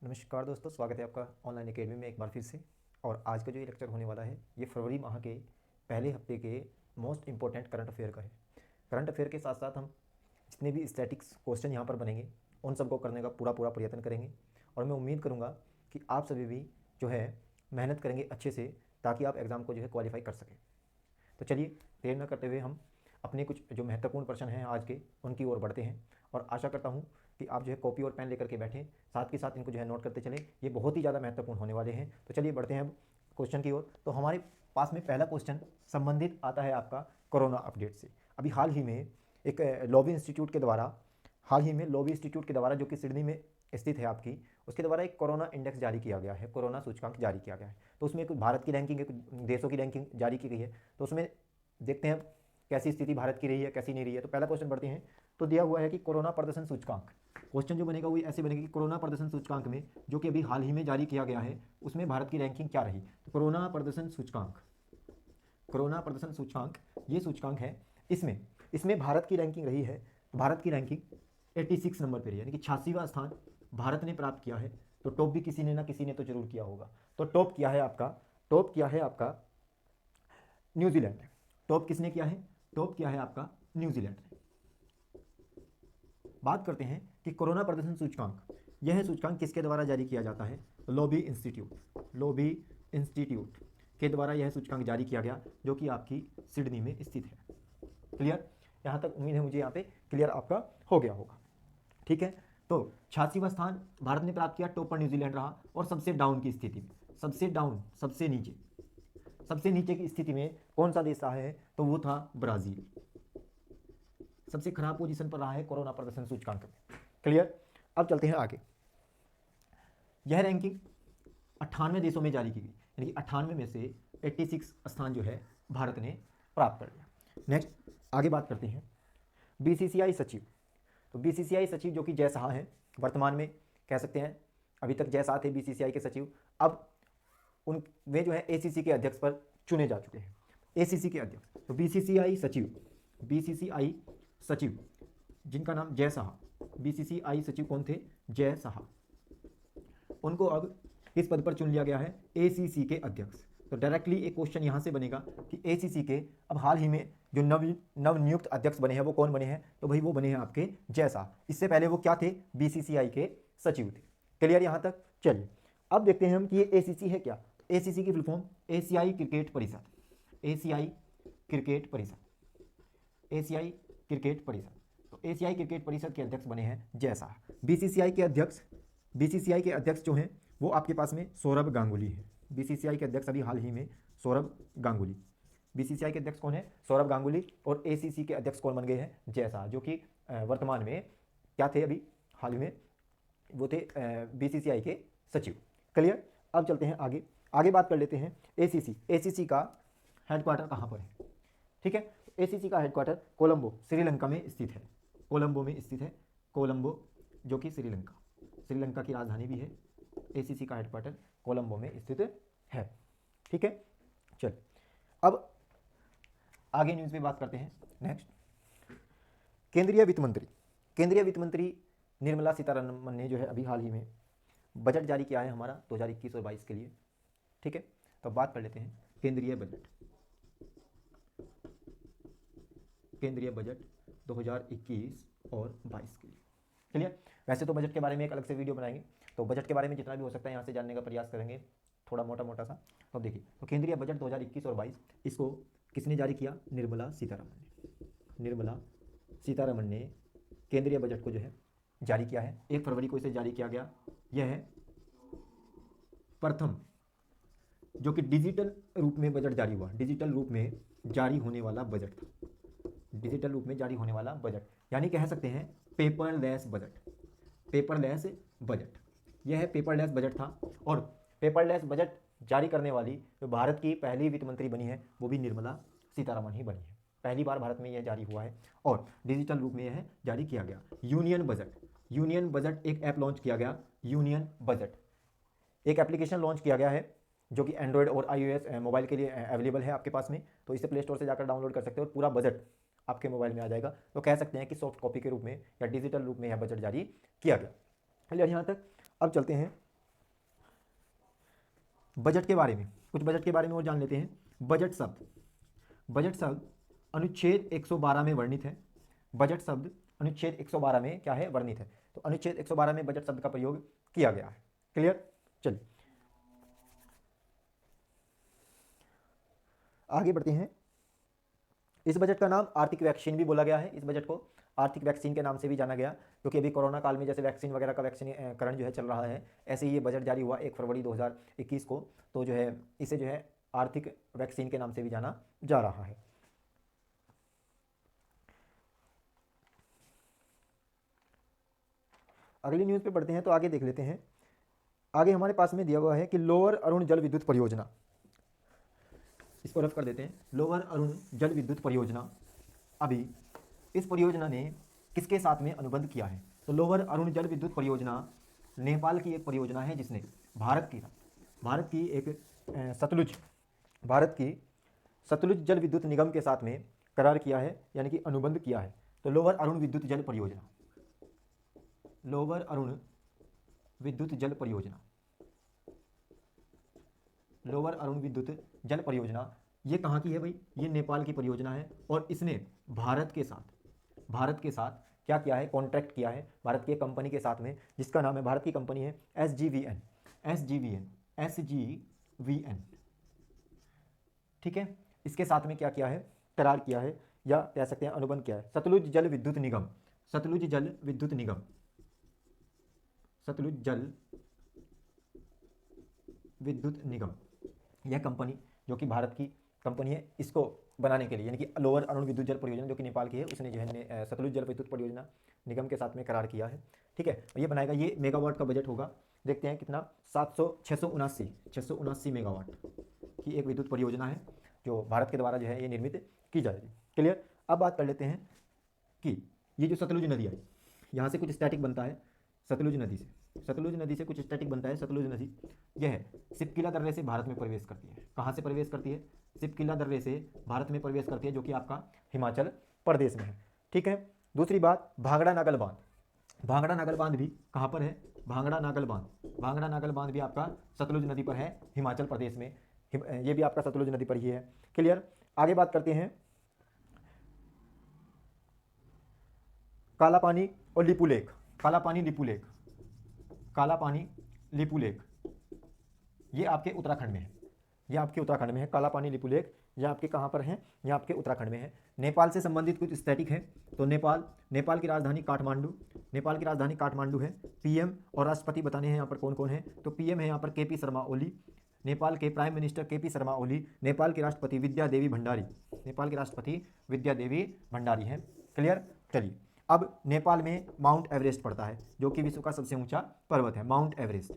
नमस्कार दोस्तों, स्वागत है आपका ऑनलाइन एकेडमी में एक बार फिर से। और आज का जो ये लेक्चर होने वाला है ये फरवरी माह के पहले हफ्ते के मोस्ट इंपॉर्टेंट करंट अफेयर का है। करंट अफेयर के साथ साथ हम जितने भी स्टैटिक्स क्वेश्चन यहाँ पर बनेंगे उन सबको करने का पूरा पूरा प्रयत्न करेंगे। और मैं उम्मीद करूँगा कि आप सभी भी जो है मेहनत करेंगे अच्छे से, ताकि आप एग्ज़ाम को जो है क्वालिफाई कर सकें। तो चलिए देर न करते हुए हम अपने कुछ जो महत्वपूर्ण प्रश्न हैं आज के उनकी ओर बढ़ते हैं। और आशा करता हूँ कि आप जो है कॉपी और पेन लेकर के बैठें, साथ के साथ इनको जो है नोट करते चलें। ये बहुत ही ज़्यादा महत्वपूर्ण होने वाले हैं। तो चलिए बढ़ते हैं अब क्वेश्चन की ओर। तो हमारे पास में पहला क्वेश्चन संबंधित आता है आपका कोरोना अपडेट से। अभी हाल ही में एक लॉबी इंस्टीट्यूट के द्वारा जो कि सिडनी में स्थित है आपकी, उसके द्वारा एक कोरोना इंडेक्स जारी किया गया है, कोरोना सूचकांक जारी किया गया है। तो उसमें कुछ भारत की रैंकिंग है, कुछ देशों की रैंकिंग जारी की गई है। तो उसमें देखते हैं कैसी स्थिति भारत की रही है, कैसी नहीं रही है। तो पहला क्वेश्चन पढ़ते हैं। तो दिया हुआ है कि कोरोना प्रदर्शन सूचकांक, क्वेश्चन जो बनेगा वो ऐसे बनेगा कि कोरोना प्रदर्शन सूचकांक में, जो कि अभी हाल ही में जारी किया गया है, उसमें भारत की रैंकिंग क्या रही। तो कोरोना प्रदर्शन सूचकांक ये सूचकांक है। इसमें इसमें भारत की रैंकिंग रही है। भारत की रैंकिंग 86 नंबर पर है, यानी कि 86वां स्थान भारत ने प्राप्त किया है। तो टॉप भी किसी ने ना किसी ने तो जरूर किया होगा। तो टॉप किया है आपका न्यूजीलैंड ने। टॉप किसने किया है? टॉप किया है आपका न्यूजीलैंड ने। बात करते हैं कि कोरोना प्रदर्शन सूचकांक, यह सूचकांक किसके द्वारा जारी किया जाता है? लॉबी इंस्टीट्यूट के द्वारा यह सूचकांक जारी किया गया, जो कि आपकी सिडनी में स्थित है। क्लियर? यहाँ तक उम्मीद है मुझे यहाँ पे क्लियर आपका हो गया होगा। ठीक है। तो 86वां स्थान भारत ने प्राप्त किया, टॉप पर न्यूजीलैंड रहा। और सबसे डाउन की स्थिति में, सबसे नीचे की स्थिति में कौन सा देश रहा है? तो वो था ब्राजील। सबसे खराब पोजीशन पर रहा है कोरोना प्रदर्शन सूचकांक में। क्लियर? अब चलते हैं आगे। यह रैंकिंग 98 देशों में जारी की गई, यानी कि 98 में से 86 स्थान जो है भारत ने प्राप्त कर लिया। नेक्स्ट आगे बात करते हैं बीसीसीआई सचिव। तो बीसीसीआई सचिव जो कि जय शाह हैं, वर्तमान में कह सकते हैं, अभी तक जय शाह थे बीसीसीआई के सचिव। अब उन वे जो है एसीसी के अध्यक्ष पर चुने जा चुके हैं। एसीसी के अध्यक्ष तो बीसीसीआई सचिव जिनका नाम जय शाह, बीसीसीआई सचिव कौन थे? जय शाह। उनको अब किस पद पर चुन लिया गया है? एसीसी के अध्यक्ष। तो डायरेक्टली एक क्वेश्चन यहां से बनेगा कि एसीसी के अब हाल ही में जो नवनियुक्त अध्यक्ष बने हैं वो कौन बने हैं? तो भाई वो बने हैं आपके जय शाह। इससे पहले वो क्या थे? बीसीसीआई के सचिव थे। क्लियर यहां तक? चलिए अब देखते हैं हम कि ये एसीसी है क्या। एसीसी की फुल फॉर्म एशियाई क्रिकेट परिषद। एशियाई क्रिकेट तो एशियाई क्रिकेट परिषद के अध्यक्ष बने हैं जय शाह। बीसीसीआई के अध्यक्ष जो हैं वो आपके पास में सौरभ गांगुली है। बीसीसीआई के अध्यक्ष अभी हाल ही में सौरभ गांगुली। बीसीसीआई के अध्यक्ष कौन है? सौरभ गांगुली। और एसीसी के अध्यक्ष कौन बन गए हैं? जय शाह, जो कि वर्तमान में क्या थे? अभी हाल ही में वो थे बीसीसीआई के सचिव। क्लियर? अब चलते हैं आगे बात कर लेते हैं एसीसी का हेडक्वार्टर कहाँ पर है। ठीक है। एसीसी का हेडक्वार्टर कोलंबो, श्रीलंका में स्थित है। कोलंबो जो कि श्रीलंका की राजधानी भी है। एसीसी का हेडक्वार्टर कोलंबो में स्थित है। ठीक है। चल अब आगे न्यूज़ में बात करते हैं। नेक्स्ट, केंद्रीय वित्त मंत्री निर्मला सीतारमण ने जो है अभी हाल ही में बजट जारी किया है हमारा 2021 और 22 के लिए। ठीक है। तो बात कर लेते हैं केंद्रीय बजट 2021 और 22 के लिए। चलिए, वैसे तो बजट के बारे में एक अलग से वीडियो बनाएंगे, तो बजट के बारे में जितना भी हो सकता है यहाँ से जानने का प्रयास करेंगे, थोड़ा मोटा सा। तो देखिए, तो केंद्रीय बजट 2021 और 22 इसको किसने जारी किया? निर्मला सीतारमण ने केंद्रीय बजट को जो है जारी किया है। 1 फरवरी को इसे जारी किया गया। यह है प्रथम जो कि डिजिटल रूप में बजट जारी हुआ, डिजिटल रूप में जारी होने वाला बजट था। यानी कह सकते हैं पेपरलेस बजट। यह पेपरलेस बजट था। और पेपरलेस बजट जारी करने वाली जो भारत की पहली वित्त मंत्री बनी है वो भी निर्मला सीतारमण ही बनी है। पहली बार भारत में यह जारी हुआ है और डिजिटल रूप में यह जारी किया गया। यूनियन बजट एक ऐप लॉन्च किया गया। यूनियन बजट एक एप्लीकेशन लॉन्च किया गया है जो कि एंड्रॉयड और iOS मोबाइल के लिए अवेलेबल है आपके पास में। तो इसे प्ले स्टोर से जाकर डाउनलोड कर सकते हो और पूरा बजट आपके मोबाइल में आ जाएगा। तो कह सकते हैं कि सॉफ्ट कॉपी के रूप में या डिजिटल रूप में यह बजट जारी किया गया। क्लियर यहाँ तक? अब चलते हैं बजट के बारे में, कुछ बजट के बारे में और जान लेते हैं। बजट शब्द अनुच्छेद 112 में वर्णित है। बजट शब्द अनुच्छेद 112 में क्या है, वर्णित है। तो अनुच्छेद 112 में बजट शब्द का प्रयोग किया गया है। क्लियर। चलिए आगे बढ़ते हैं। इस बजट का नाम आर्थिक वैक्सीन भी बोला गया है। इस बजट को आर्थिक वैक्सीन के नाम से भी जाना गया, क्योंकि अभी कोरोना काल में जैसे वैक्सीन वगैरह का वैक्सीकरण जो है चल रहा है, ऐसे ही ये बजट जारी हुआ 1 फरवरी 2021 को। तो जो है इसे जो है आर्थिक वैक्सीन के नाम से भी जाना जा रहा है। अगली न्यूज़ पे पढ़ते हैं तो आगे देख लेते हैं। आगे हमारे पास में दिया हुआ है कि लोअर अरुण जल विद्युत परियोजना, इसको रफ कर देते हैं। लोअर अरुण जल विद्युत परियोजना, अभी इस परियोजना ने किसके साथ में अनुबंध किया है? तो लोअर अरुण जल विद्युत परियोजना नेपाल की एक परियोजना है, जिसने भारत की एक भारत की सतलुज जल विद्युत निगम के साथ में करार किया है, यानी कि अनुबंध किया है। तो लोअर अरुण विद्युत जल परियोजना, लोअर अरुण विद्युत जल परियोजना, लोअर अरुण विद्युत जल परियोजना ये कहाँ की है भाई? ये नेपाल की परियोजना है, और इसने भारत के साथ क्या किया है? कॉन्ट्रैक्ट किया है भारत की एक कंपनी के साथ में, जिसका नाम है, भारत की कंपनी है SGVN। ठीक है, इसके साथ में क्या किया है? करार किया है, या कह सकते हैं अनुबंध किया है। सतलुज जल विद्युत निगम, यह कंपनी जो कि भारत की कंपनी है, इसको बनाने के लिए, यानी कि लोअर अरुण विद्युत जल परियोजना जो कि नेपाल की है, उसने जो है सतलुज जल विद्युत परियोजना निगम के साथ में करार किया है। ठीक है, ये बनाएगा। ये मेगावाट का बजट होगा, देखते हैं कितना, 679 मेगावाट की एक विद्युत परियोजना है, जो भारत के द्वारा जो है ये निर्मित की जाएगी। क्लियर। अब बात कर लेते हैं कि ये जो सतलुज नदी है, यहाँ से कुछ स्टैटिक बनता है सतलुज नदी से कुछ स्टैटिक बनता है। सतलुज नदी यह सिपकिला दर्रे से भारत में प्रवेश करती है। कहाँ से प्रवेश करती है? सिपकिला दर्रे से भारत में प्रवेश करती है, जो कि आपका हिमाचल प्रदेश में है। ठीक है। दूसरी बात, भांगड़ा नागल बांध भी कहाँ पर है? भांगड़ा नागल बांध भी आपका सतलुज नदी पर है, हिमाचल प्रदेश में। ये भी आपका सतलुज नदी पर ही है। क्लियर। आगे बात करते हैं काला पानी और लिपू लेक। काला पानी लिपू लेक ये आपके उत्तराखंड में है। काला पानी लिपू लेक ये आपके कहाँ पर है? ये आपके उत्तराखंड में है। नेपाल से संबंधित कुछ स्टैटिक है। तो नेपाल की राजधानी काठमांडू है। पीएम और राष्ट्रपति बताने हैं यहाँ पर कौन कौन है। तो पीएम है यहाँ पर केपी शर्मा ओली, नेपाल के prime minister KP Sharma Oli. Nepal की राष्ट्रपति विद्या देवी भंडारी हैं। क्लियर। चलिए, अब नेपाल में माउंट एवरेस्ट पड़ता है, जो कि विश्व का सबसे ऊंचा पर्वत है, माउंट एवरेस्ट।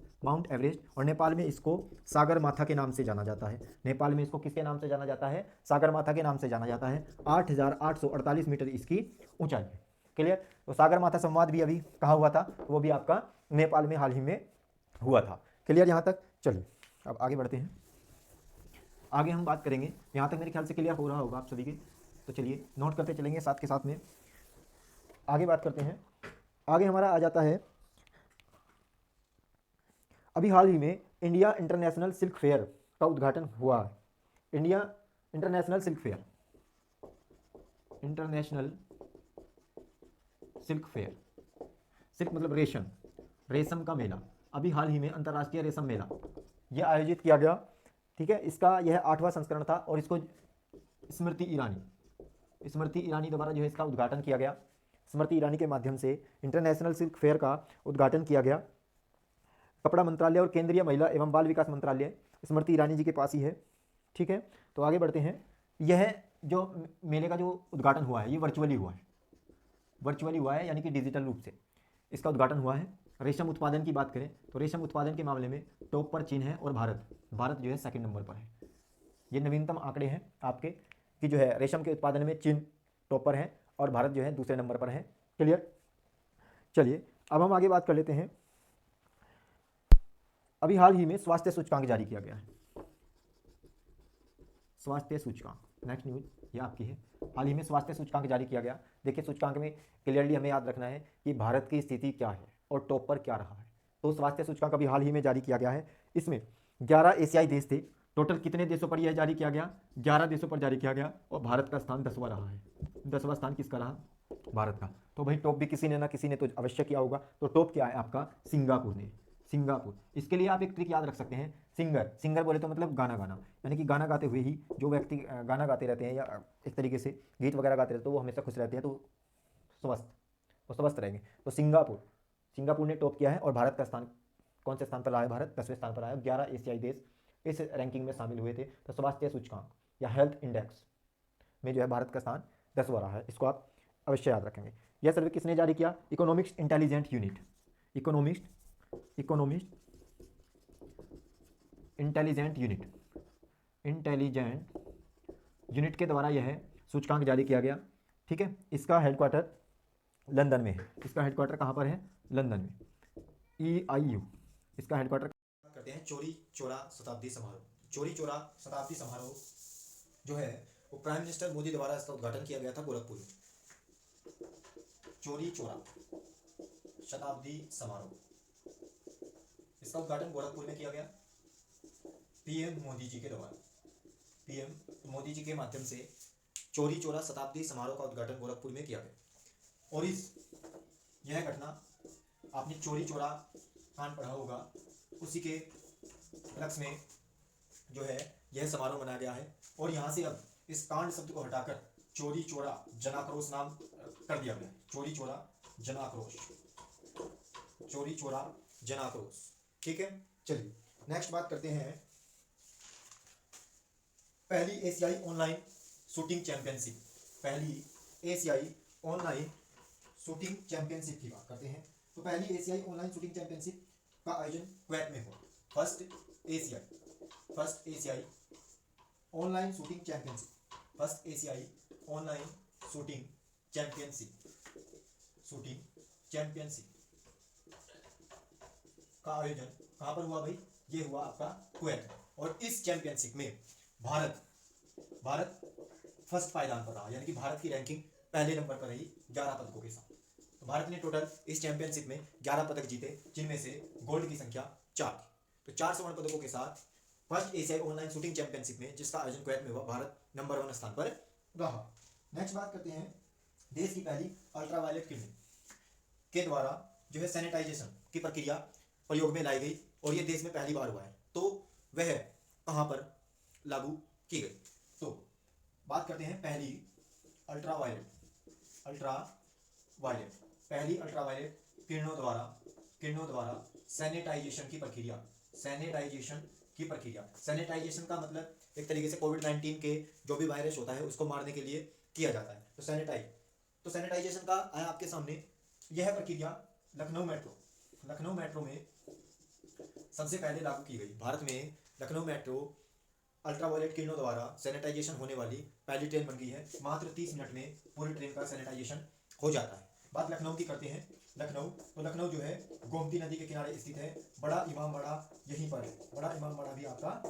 और नेपाल में इसको सागरमाथा के नाम से जाना जाता है। नेपाल में इसको किसके नाम से जाना जाता है? सागरमाथा के नाम से जाना जाता है। 8,848 मीटर इसकी ऊंचाई है। क्लियर। तो सागरमाथा संवाद भी अभी कहाँ हुआ था? वो भी आपका नेपाल में हाल ही में हुआ था। क्लियर यहाँ तक। चलिए अब आगे बढ़ते हैं। आगे हम बात करेंगे, यहाँ तक मेरे ख्याल से क्लियर हो रहा होगा आप सभी के। तो चलिए नोट करते चलेंगे साथ के साथ में। आगे बात करते हैं। आगे हमारा आ जाता है, अभी हाल ही में इंडिया इंटरनेशनल सिल्क फेयर का उद्घाटन हुआ है। India international silk fair, silk मतलब रेशम का मेला। अभी हाल ही में अंतर्राष्ट्रीय रेशम मेला यह आयोजित किया गया। ठीक है, इसका यह 8वां संस्करण था, और इसको स्मृति ईरानी द्वारा जो है इसका उद्घाटन किया गया। स्मृति ईरानी के माध्यम से इंटरनेशनल सिल्क फेयर का उद्घाटन किया गया। कपड़ा मंत्रालय और केंद्रीय महिला एवं बाल विकास मंत्रालय स्मृति ईरानी जी के पास ही है। ठीक है, तो आगे बढ़ते हैं। यह जो मेले का जो उद्घाटन हुआ है, ये वर्चुअली हुआ है, यानी कि डिजिटल रूप से इसका उद्घाटन हुआ है। रेशम उत्पादन की बात करें तो रेशम उत्पादन के मामले में टॉप पर चीन है, और भारत जो है सेकंड नंबर पर है। ये नवीनतम आंकड़े हैं आपके, कि जो है रेशम के उत्पादन में चीन टॉप पर है और भारत जो है दूसरे नंबर पर है। क्लियर। चलिए अब हम आगे बात कर लेते हैं। अभी हाल ही में स्वास्थ्य सूचकांक जारी किया गया है। स्वास्थ्य सूचकांक, नेक्स्ट न्यूज ये आपकी है। हाल ही में स्वास्थ्य सूचकांक जारी किया गया। देखिए, सूचकांक में क्लियरली हमें याद रखना है कि भारत की स्थिति क्या है और टॉप पर क्या रहा है। तो स्वास्थ्य सूचकांक अभी हाल ही में जारी किया गया है। इसमें 11 एशियाई देश थे। टोटल कितने देशों पर यह जारी किया गया? 11 देशों पर जारी किया गया और भारत का स्थान 10वां रहा है। 10वां स्थान किसका रहा? भारत का। तो भाई टॉप भी किसी ने ना किसी ने तो अवश्य किया होगा। तो टॉप क्या है आपका? सिंगापुर ने। सिंगापुर। इसके लिए आप एक ट्रिक याद रख सकते हैं, सिंगर। सिंगर बोले तो मतलब गाना गाना, यानी कि गाना गाते हुए ही जो व्यक्ति गाना गाते रहते हैं या एक तरीके से गीत वगैरह गाते रहते हैं तो वो हमेशा खुश रहते हैं, तो स्वस्थ, वो स्वस्थ रहेंगे। तो सिंगापुर, सिंगापुर ने टॉप किया है। और भारत का स्थान कौन से स्थान पर रहा है? भारत 10वें स्थान पर आया। 11 एशियाई देश इस रैंकिंग में शामिल हुए थे। तो स्वास्थ्य सूचकांक या हेल्थ इंडेक्स में जो है भारत का स्थान 10वां रहा है। इसको आप अवश्य याद रखेंगे। यह सर्वे किसने जारी किया? Economics intelligent unit. Economics intelligent unit के द्वारा यह सूचकांक जारी किया गया। ठीक है, इसका हेडक्वार्टर लंदन में है। इसका हेडक्वार्टर कहाँ पर है? लंदन में। EIU इसका हेडक्वार्टर। करते हैं चौरी चौरा शताब्दी समारोह। चौरी चौरा शताब्दी समारोह जो है वो प्राइम मिनिस्टर मोदी द्वारा इसका उद्घाटन किया गया था गोरखपुर में। चौरी चौरा शताब्दी समारोह, इसका उद्घाटन गोरखपुर में किया गया PM मोदी जी के द्वारा। PM मोदी जी के माध्यम से चौरी चौरा शताब्दी समारोह का उद्घाटन गोरखपुर में किया गया। और यह घटना आपने चौरी चौरा कांड पढ़ा होगा, उसी के उपलक्ष्य में जो है यह समारोह मनाया गया है। और यहाँ से अब इस कांड शब्द को हटाकर चौरी चौरा जनाक्रोश नाम कर दिया गया। चौरी चौरा जनाक्रोश, चौरी चौरा जनाक्रोश। ठीक है, चलिए नेक्स्ट बात करते हैं पहली एशियाई ऑनलाइन शूटिंग चैंपियनशिप। पहली एशियाई ऑनलाइन शूटिंग चैंपियनशिप की बात करते हैं। तो पहली एशियाई ऑनलाइन शूटिंग चैंपियनशिप का आयोजन कुवैत में हुआ। फर्स्ट एशियाई ऑनलाइन शूटिंग चैंपियनशिप, फर्स्ट एशियाई ऑनलाइन शूटिंग चैंपियनशिप का आयोजन कहाँ पर हुआ भाई? ये हुआ आपका कुवैत। और इस चैंपियनशिप में भारत फर्स्ट पायदान पर रहा, यानी कि भारत की रैंकिंग पहले नंबर पर रही 11 पदकों के साथ। तो भारत ने टोटल इस चैंपियनशिप में 11 पदक जीते, जिनमें से गोल्ड की संख्या 4 थी। तो 4 स्वर्ण पदकों के साथ फर्स्ट एशियाई ऑनलाइन शूटिंग चैंपियनशिप में जिसका आयोजन कुवैत में हुआ, भारत नंबर 1 स्थान पर रहा। नेक्स्ट बात करते हैं देश की पहली अल्ट्रावायलेट किरणें के द्वारा जो है सैनिटाइजेशन की प्रक्रिया प्रयोग में लाई गई, और ये देश में पहली बार हुआ है। तो वह कहाँ पर लागू की गई? तो बात करते हैं पहली अल्ट्रावायलेट पहली अल्ट्रावायलेट किरणों द्वारा सैनिटाइजेशन की प्रक्रिया। सैनिटाइजेशन का मतलब एक तरीके से कोविड-19 के जो भी वायरस होता है उसको मारने के लिए किया जाता है। तो सैनिटाइजेशन का आया आपके सामने। यह प्रक्रिया लखनऊ मेट्रो में सबसे पहले लागू की गई। भारत में लखनऊ मेट्रो अल्ट्रावायलेट किरणों द्वारा सैनिटाइजेशन होने वाली पहली ट्रेन बन गई है। मात्र 30 मिनट में पूरी ट्रेन का सैनिटाइजेशन हो जाता है। बात लखनऊ की करते हैं। लखनऊ जो है गोमती नदी के किनारे स्थित है। बड़ा इमामबाड़ा यहीं पर है। बड़ा इमामबाड़ा भी आपका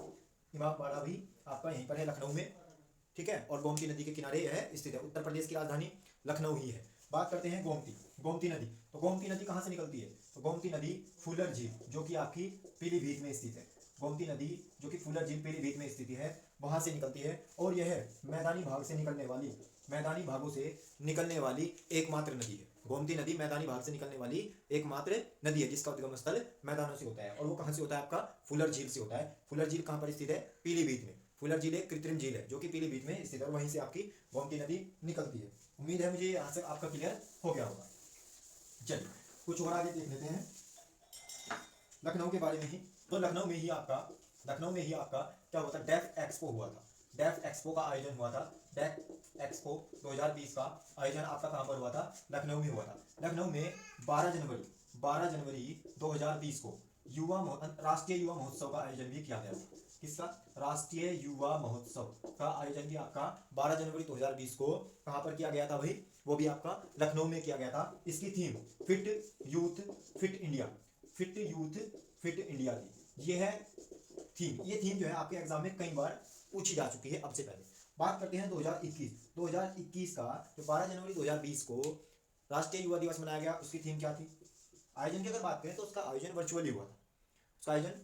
यहीं पर है लखनऊ में। ठीक है, और गोमती नदी के किनारे यह स्थित है। उत्तर प्रदेश की राजधानी लखनऊ ही है। बात करते हैं गोमती नदी। तो गोमती नदी कहाँ से निकलती है? तो गोमती नदी फूलर झील जो कि आपकी पीलीभीत में स्थित है। गोमती नदी जो कि फूलर झील पीलीभीत में स्थित है, वहां से निकलती है। और यह मैदानी भागों से निकलने वाली एकमात्र नदी है। गोमती नदी मैदानी भाग से निकलने वाली एकमात्र नदी है जिसका उद्गम स्थल मैदानों से होता है। और वो कहाँ से होता है? आपका फूलर झील से होता है। फूलर झील कहाँ पर स्थित है? पीलीभीत में। फूलर झील एक कृत्रिम झील है जो कि पीलीभीत में स्थित है, और वहीं से आपकी गोमती नदी निकलती है। उम्मीद है मुझे यहाँ से आपका क्लियर हो गया होगा। चलिए कुछ और आगे देख लेते हैं लखनऊ के बारे में ही। तो लखनऊ में ही आपका क्या हुआ था? डेफ एक्सपो हुआ था। डेफ एक्सपो का आयोजन हुआ था। डेफ एक्सपो 2020 का आयोजन आपका कहाँ पर हुआ था? लखनऊ में हुआ था। लखनऊ में 12 जनवरी 2020 को राष्ट्रीय युवा महोत्सव का आयोजन भी किया गया था। किसका? राष्ट्रीय युवा महोत्सव का आयोजन भी आपका 12 जनवरी 2020 को कहाँ पर किया गया था भाई? वो भी आपका लखनऊ में किया गया था। इसकी theme fit youth fit India थी। ये थीम जो है आपके एग्जाम में कई बार पूछी जा चुकी है अब से पहले। बात करते हैं 2021 का जो 12 जनवरी 2020 को राष्ट्रीय युवा दिवस मनाया गया, उसकी थीम क्या थी? आयोजन की अगर बात करें तो उसका आयोजन वर्चुअली हुआ था। उसका आयोजन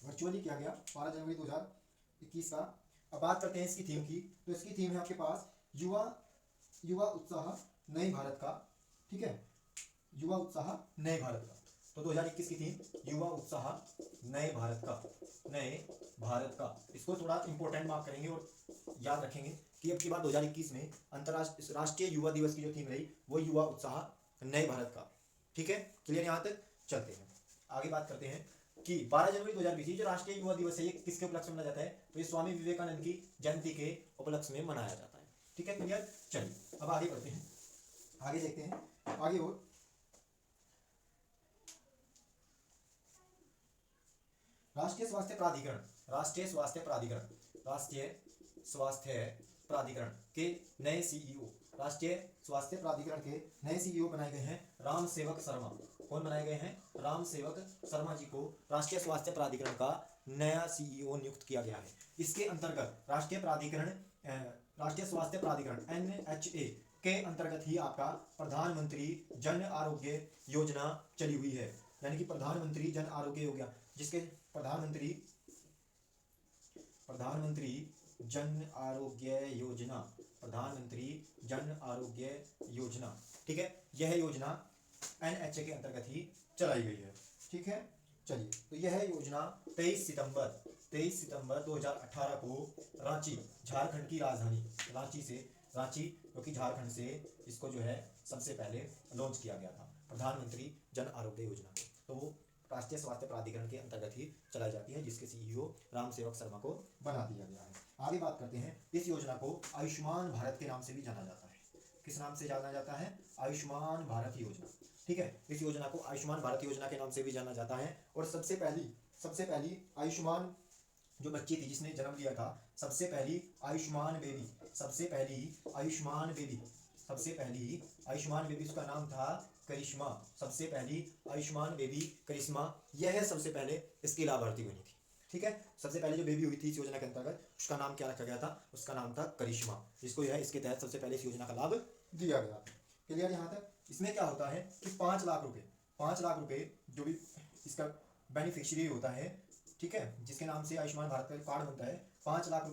वर्चुअली किया गया 12 जनवरी 2021 का। अब बात करते हैं इसकी थीम की। तो इसकी थीम है आपके पास युवा युवा उत्साह नए भारत का। ठीक है, युवा उत्साह नए भारत का। तो 2021 की थीम युवा उत्साह नए भारत का, नए भारत का। इसको थोड़ा इंपॉर्टेंट मार्क करेंगे और याद रखेंगे कि अब की बार 2021 में अंतर्राष्ट्रीय राष्ट्रीय युवा दिवस की जो थीम रही वो युवा उत्साह नए भारत का। ठीक है, क्लियर? यहाँ तक चलते हैं, आगे बात करते हैं कि 12 जनवरी 2020 जो राष्ट्रीय युवा दिवस है ये किसके उपलक्ष्य में मनाया जाता है? तो ये स्वामी विवेकानंद की जयंती के उपलक्ष्य में मनाया जाता है। ठीक है, क्लियर? चलिए अब आगे बढ़ते हैं, आगे देखते हैं आगे। और राष्ट्रीय स्वास्थ्य प्राधिकरण, राष्ट्रीय स्वास्थ्य प्राधिकरण, राष्ट्रीय स्वास्थ्य प्राधिकरण के नए सीईओ, राष्ट्रीय स्वास्थ्य प्राधिकरण के नए सीईओ बनाए गए हैं राम सेवक शर्मा। कौन बनाए गए हैं? राम सेवक शर्मा जी को राष्ट्रीय स्वास्थ्य प्राधिकरण का नया सीईओ नियुक्त किया गया है। इसके अंतर्गत राष्ट्रीय स्वास्थ्य प्राधिकरण NHA के अंतर्गत ही आपका प्रधानमंत्री जन आरोग्य योजना चली हुई है। यानी कि प्रधानमंत्री जन आरोग्य योजना, जिसके प्रधानमंत्री जन आरोग्य योजना, प्रधानमंत्री जन आरोग्य योजना। ठीक है, यह योजना NHA के अंतर्गत ही चलाई गई है। ठीक है, चलिए तो यह योजना 23 सितंबर 2018 को रांची, झारखंड की राजधानी रांची जो कि झारखंड से इसको जो है सबसे पहले लॉन्च किया गया था प्रधानमंत्री जन आरोग्य योजना को। तो राष्ट्रीय स्वास्थ्य प्राधिकरण के अंतर्गत ही चलाई जाती है, जिसके सीईओ राम सेवक शर्मा को बना दिया गया है। आगे बात करते हैं, इस योजना को आयुष्मान भारत के नाम से भी जाना जाता है। किस नाम से जाना जाता है? आयुष्मान भारत योजना। ठीक है, इस योजना को आयुष्मान भारत योजना के नाम से भी जाना जाता है। और सबसे पहली आयुष्मान जो बच्ची थी जिसने जन्म लिया था, सबसे पहली आयुष्मान बेबी, उसका नाम था करिश्मा। सबसे पहली आयुष्मान बेबी करिश्मा, यह सबसे पहले इसकी लाभार्थी बनी थी। ठीक है, सबसे पहले जो बेबी हुई थी इस योजना के अंतर्गत, उसका नाम क्या रखा गया था? उसका नाम था करिश्मा, जिसको यह इसके तहत सबसे पहले इस योजना का लाभ दिया गया। क्लियर यहाँ तक? इसमें क्या होता है कि 5 लाख रुपए जो भी इसका बेनिफिशियरी होता है, ठीक है, जिसके नाम से आयुष्मान भारत का कार्ड बनता है, 5 लाख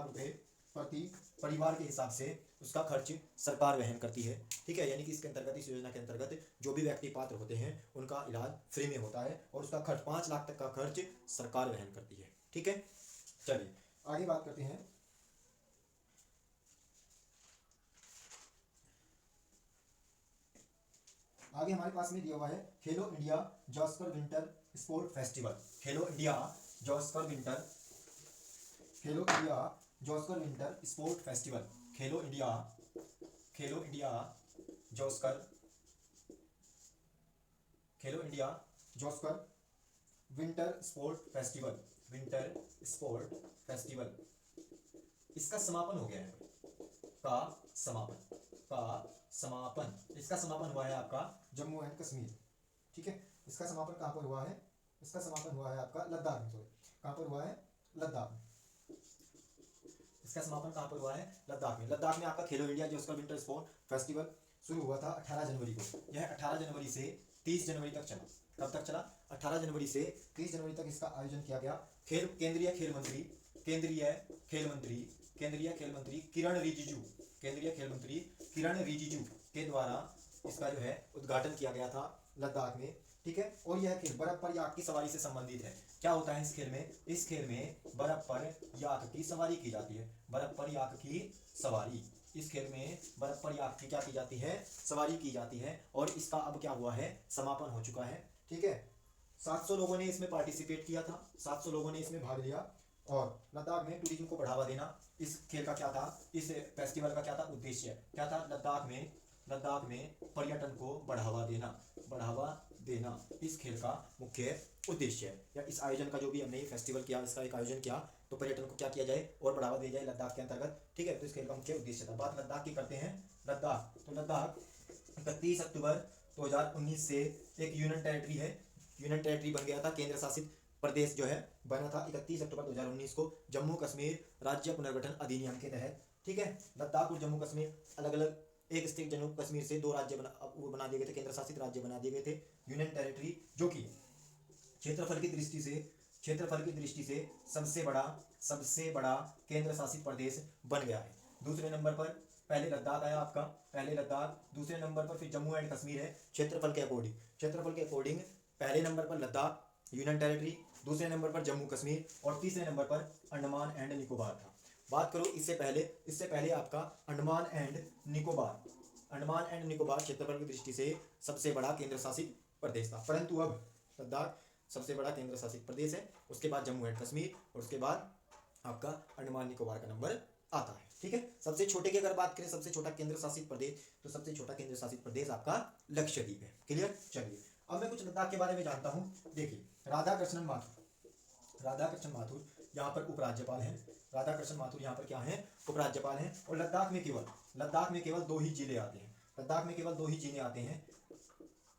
रुपए प्रति परिवार के हिसाब से उसका खर्च सरकार वहन करती है। ठीक है, यानी कि इसके अंतर्गत, इस योजना के अंतर्गत जो भी व्यक्ति पात्र होते हैं उनका इलाज फ्री में होता है और उसका खर्च 5 लाख तक का खर्च सरकार वहन करती है। ठीक है, चलिए आगे बात करते हैं। आगे हमारे पास में दिया हुआ है खेलो इंडिया जॉस्कर विंटर स्पोर्ट फेस्टिवल। खेलो इंडिया जॉस्कर विंटर स्पोर्ट फेस्टिवल। खेलो इंडिया जॉस्कर विंटर स्पोर्ट फेस्टिवल। इसका समापन हो गया है। इसका समापन हुआ है आपका जम्मू एंड कश्मीर। ठीक है, इसका समापन कहाँ पर हुआ है? इसका समापन हुआ है आपका लद्दाख में। कहाँ पर हुआ है? लद्दाख में। इसका समापन कहाँ पर हुआ है? लद्दाख में। लद्दाख में आपका खेलो इंडिया जॉस्कर विंटर स्पोर्ट फेस्टिवल शुरू हुआ था 18 जनवरी को। यह 18 जनवरी से 30 जनवरी तक चला। कब तक चला? 18 जनवरी से 30 जनवरी तक इसका आयोजन किया गया। केंद्रीय खेल मंत्री किरण रिजिजू के द्वारा इसका जो है उद्घाटन किया गया था लद्दाख में। ठीक है, और यह खेल बर्फ पर याक की सवारी से संबंधित है। क्या होता है इस खेल में? इस खेल में बर्फ पर याक की सवारी की जाती है। इस खेल में बर्फ पर याक की क्या की जाती है? सवारी की जाती है। और इसका अब क्या हुआ है? समापन हो चुका है। ठीक है, 700 लोगों ने इसमें पार्टिसिपेट किया था, 700 लोगों ने इसमें भाग लिया। और लद्दाख में टूरिज्म को बढ़ावा देना इस खेल का क्या था? इस फेस्टिवल का क्या था? उद्देश्य क्या था? लद्दाख में पर्यटन को बढ़ावा देना इस खेल का मुख्य उद्देश्य है। या इस आयोजन का जो भी हमने फेस्टिवल किया, इसका एक आयोजन किया, तो पर्यटन को क्या किया जाए और बढ़ावा दिया जाए लद्दाख के अंतर्गत। ठीक है, तो इस खेल का मुख्य उद्देश्य था। बात लद्दाख की करते हैं। लद्दाख 31 अक्टूबर 2019 से एक यूनियन टेरिटरी है। यूनियन टेरिटरी बन गया था, केंद्र शासित प्रदेश जो है बना था 31 अक्टूबर 2019 को जम्मू कश्मीर राज्य पुनर्गठन अधिनियम के तहत। ठीक है, लद्दाख और जम्मू कश्मीर अलग अलग, एक स्टेट जम्मू कश्मीर से 2 राज्य बना दिए गए थे, केंद्र शासित राज्य बना दिए गए थे। यूनियन टेरिटरी जो कि क्षेत्रफल की दृष्टि से क्षेत्रफल की दृष्टि से सबसे बड़ा केंद्र शासित प्रदेश बन गया है। दूसरे नंबर पर पहले लद्दाख आया आपका, पहले लद्दाख, दूसरे नंबर पर फिर जम्मू एंड कश्मीर है क्षेत्रफल के अकॉर्डिंग। पहले नंबर पर लद्दाख यूनियन टेरिटरी, दूसरे नंबर पर जम्मू कश्मीर और तीसरे नंबर पर अंडमान एंड निकोबार था। बात करो इससे पहले आपका अंडमान एंड निकोबार क्षेत्रफल की दृष्टि से सबसे बड़ा केंद्र शासित प्रदेश था, परंतु अब लद्दाख सबसे बड़ा केंद्र शासित प्रदेश है, उसके बाद जम्मू एंड कश्मीर और उसके बाद आपका अंडमान निकोबार का नंबर आता है। ठीक है, सबसे छोटे की अगर बात करें, सबसे छोटा केंद्र शासित प्रदेश, तो सबसे छोटा केंद्र शासित प्रदेश आपका लक्षद्वीप है। क्लियर। चलिए अब मैं कुछ लद्दाख के बारे में जानता हूँ। देखिए राधाकृष्णन माथुर यहाँ पर उपराज्यपाल हैं। राधाकृष्णन माथुर यहाँ पर क्या है, उपराज्यपाल हैं। और लद्दाख में केवल दो ही जिले आते हैं।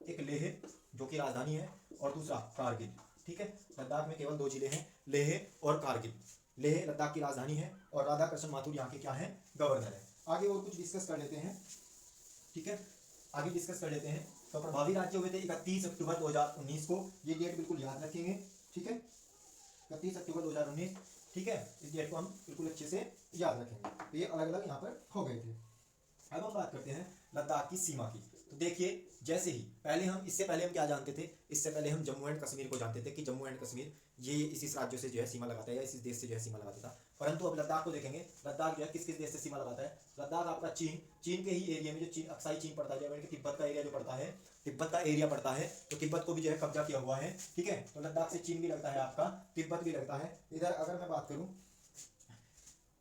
एक लेह जो कि राजधानी है और दूसरा कारगिल। ठीक है, लद्दाख में केवल दो जिले हैं, लेह और कारगिल। लेह लद्दाख की राजधानी है और राधाकृष्णन माथुर यहाँ के क्या है, गवर्नर है। आगे और कुछ डिस्कस कर लेते हैं। ठीक है, आगे डिस्कस कर लेते हैं। तो प्रभावी राज्य हुए थे 31 अक्टूबर 2019 को, ये डेट बिल्कुल याद रखेंगे। ठीक है, 31 अक्टूबर 2019। ठीक है, इस डेट को हम बिल्कुल अच्छे से याद रखेंगे। तो ये अलग अलग यहाँ पर हो गए थे। अब हम बात करते हैं लद्दाख की सीमा की। तो देखिए जैसे ही इससे पहले हम क्या जानते थे, इससे पहले हम जम्मू एंड कश्मीर को जानते थे कि जम्मू एंड कश्मीर ये इस राज्यों से जो है सीमा लगाता है या इस देश से जो है सीमा लगाता था। परंतु अब लद्दाख को देखेंगे, लद्दाख जो है किस देश से सीमा लगाता है। लद्दाख आपका चीन के ही एरिया में, जो अक्साई चीन पड़ता है, तिब्बत का एरिया जो पड़ता है, तो तिब्बत को भी जो है कब्जा किया हुआ है। ठीक है, तो लद्दाख से चीन भी लगता है आपका, तिब्बत भी लगता है। इधर अगर मैं बात करूं